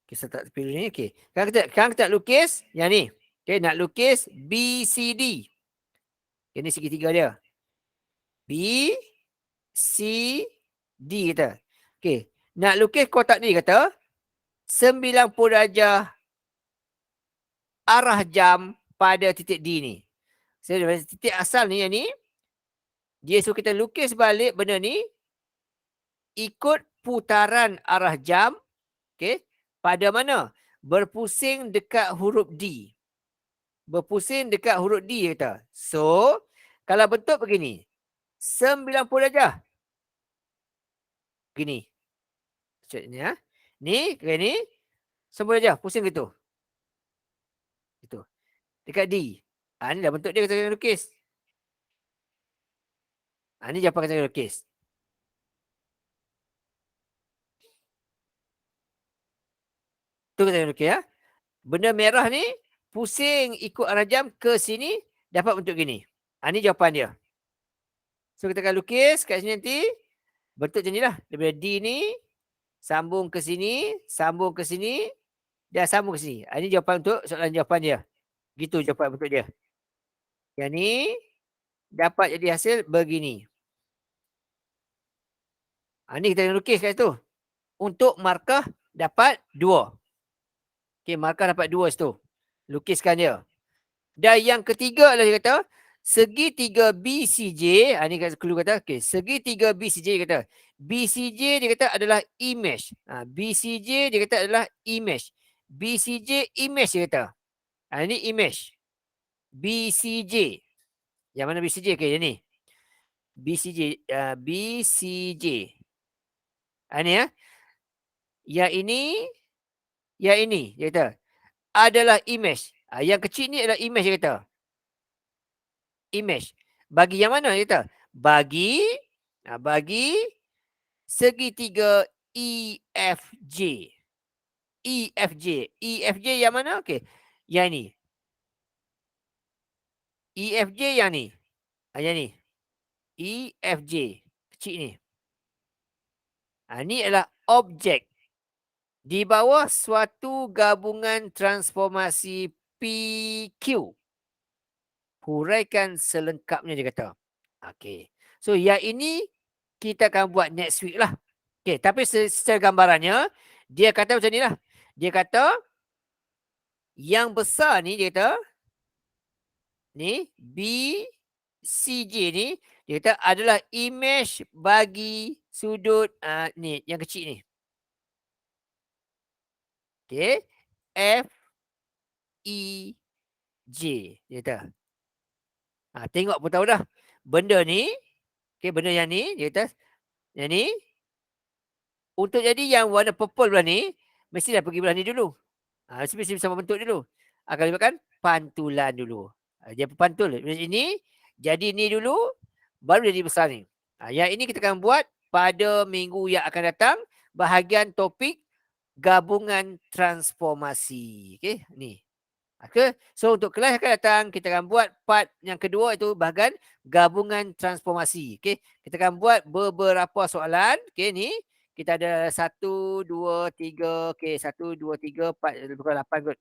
Okay, saya tak pilih ni. Okay. Sekarang kita nak lukis yang ni. Okay, nak lukis BCD. Okay, ni segitiga dia. B, C, D kata. Okay. Nak lukis kotak ni kata 90 darjah arah jam pada titik D ni. Titik asal ni yang ni. Dia suruh kita lukis balik benda ni ikut putaran arah jam. Okay. Pada mana? Berpusing dekat huruf D. Berpusing dekat huruf D dia kata. So, kalau bentuk begini. 90 darjah. Begini. Cek ni ya. Ni, kayak ni. 90 darjah. Pusing gitu. Gitu. Dekat D. Ni dah bentuk dia kita lukis. Ni jawapan kita lukis. Tu kita lukis ya. Benda merah ni pusing ikut arah jam ke sini dapat bentuk gini. Ni jawapan dia. So kita akan lukis kat sini nanti. Bentuk macam ni lah. Daripada D ni sambung ke sini, sambung ke sini dan sambung ke sini. Ini jawapan untuk soalan jawapan dia. Gitu jawapan bentuk dia. Yang ni dapat jadi hasil begini. Ni kita lukis kat situ. Untuk markah dapat 2. Okey, markah dapat 2 situ. Lukiskan dia. Dan yang ketiga adalah dia kata segitiga BCJ. Ni clue kata. Okey, segitiga BCJ dia kata. BCJ dia kata adalah image. BCJ dia kata adalah image. BCJ image dia kata. Ini image. BCJ. Yang mana BCJ? Okey, yang ni. BCJ. BCJ. Ni ya. Yang ini. Yang ini. Dia kata. Adalah image. Yang kecil ni adalah image dia kata. Image. Bagi yang mana dia kata? Bagi segitiga EFJ. EFJ. EFJ yang mana? Okey. Yang ni. EFJ yang ni. Yang ni. EFJ. Kecil ni. Ni adalah objek. Di bawah suatu gabungan transformasi PQ. Huraikan selengkapnya dia kata. Okey. So yang ini kita akan buat next week lah. Okey, tapi secara gambarannya dia kata macam ni lah. Dia kata yang besar ni dia kata ni BCJ ni dia kata adalah image bagi sudut ni yang kecil ni. Okey. FEJ dia kata. Tengok pun tahu dah. Benda ni, okey, benda yang ni, dia kata, yang ni, untuk jadi yang warna purple belah ni, mesti dah pergi belah ni dulu. Mesti sama bentuk dulu. Akan libatkan pantulan dulu. Dia pantul. Ini, jadi ni dulu, baru jadi besar ni. Yang ini kita akan buat pada minggu yang akan datang, bahagian topik gabungan transformasi. Okey, ni. Okay. So untuk kelas yang akan datang, kita akan buat part yang kedua itu bahagian gabungan transformasi. Okay. Kita akan buat beberapa soalan. Okay, ni kita ada 1, 2, 3. Okay, 1, 2, 3, 4, 8 kot.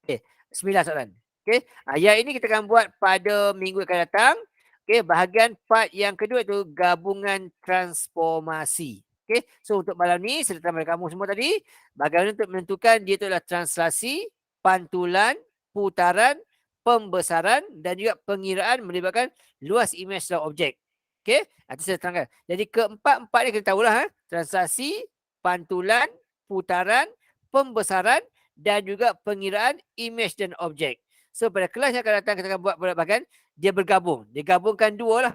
Okay, 9 soalan. Okay. Yang ini kita akan buat pada minggu yang akan datang. Okay, bahagian part yang kedua itu gabungan transformasi. Okay. So untuk malam ni, saya datang kepada kamu semua tadi. Bagaimana untuk menentukan dia itu adalah translasi, pantulan, putaran, pembesaran dan juga pengiraan melibatkan luas imej dalam objek. Okey, itu saya terangkan. Jadi keempat-empat ni kita tahulah translasi, pantulan, putaran, pembesaran dan juga pengiraan imej dan objek. So pada kelas yang akan datang kita akan buat bahagian dia bergabung. Dia gabungkan dua lah.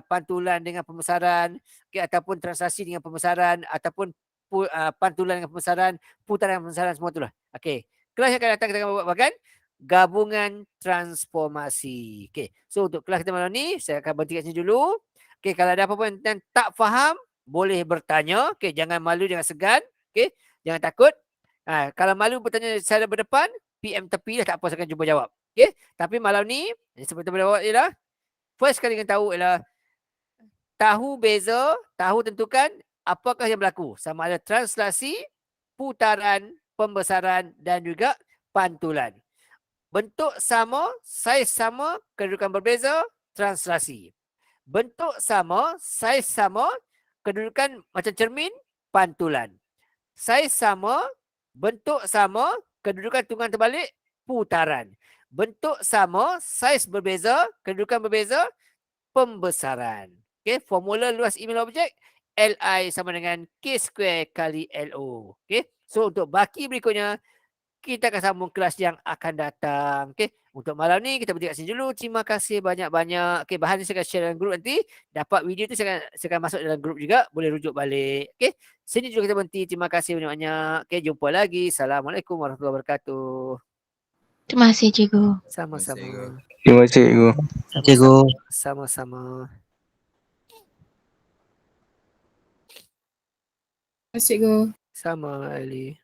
Pantulan dengan pembesaran, okay, ataupun translasi dengan pembesaran ataupun pantulan dengan pembesaran, putaran dengan pembesaran, semua itulah. Okey. Kelas yang akan datang kita akan buat bahagian gabungan transformasi. Okey. So untuk kelas kita malam ni saya akan berhenti kat sini dulu. Okey, kalau ada apa-apa yang tak faham boleh bertanya. Okey, jangan malu, jangan segan. Okey, jangan takut. Kalau malu bertanya saya berdepan, PM tepi dah, tak apa, saya akan cuba jawab. Okey, tapi malam ni seperti boleh jawab ialah first kali kena tahu ialah tahu beza, tahu tentukan apakah yang berlaku. Sama ada translasi, putaran, pembesaran dan juga pantulan. Bentuk sama, saiz sama, kedudukan berbeza, translasi. Bentuk sama, saiz sama, kedudukan macam cermin, pantulan. Saiz sama, bentuk sama, kedudukan tunggang terbalik, putaran. Bentuk sama, saiz berbeza, kedudukan berbeza, pembesaran. Okey, formula luas email objek Li sama dengan K square kali LO. Okey. So untuk baki berikutnya kita akan sambung kelas yang akan datang. Okey. Untuk malam ni kita berhenti kat sini dulu. Terima kasih banyak-banyak. Okey, bahan ni saya akan share dalam grup nanti. Dapat video tu saya akan masuk dalam grup juga. Boleh rujuk balik. Okey. Sini dulu kita berhenti. Terima kasih banyak-banyak. Okey, jumpa lagi. Assalamualaikum warahmatullahi wabarakatuh. Terima kasih cikgu. Sama-sama. Terima kasih cikgu. Cikgu. Sama-sama. Terima kasih cikgu. Sama Ali.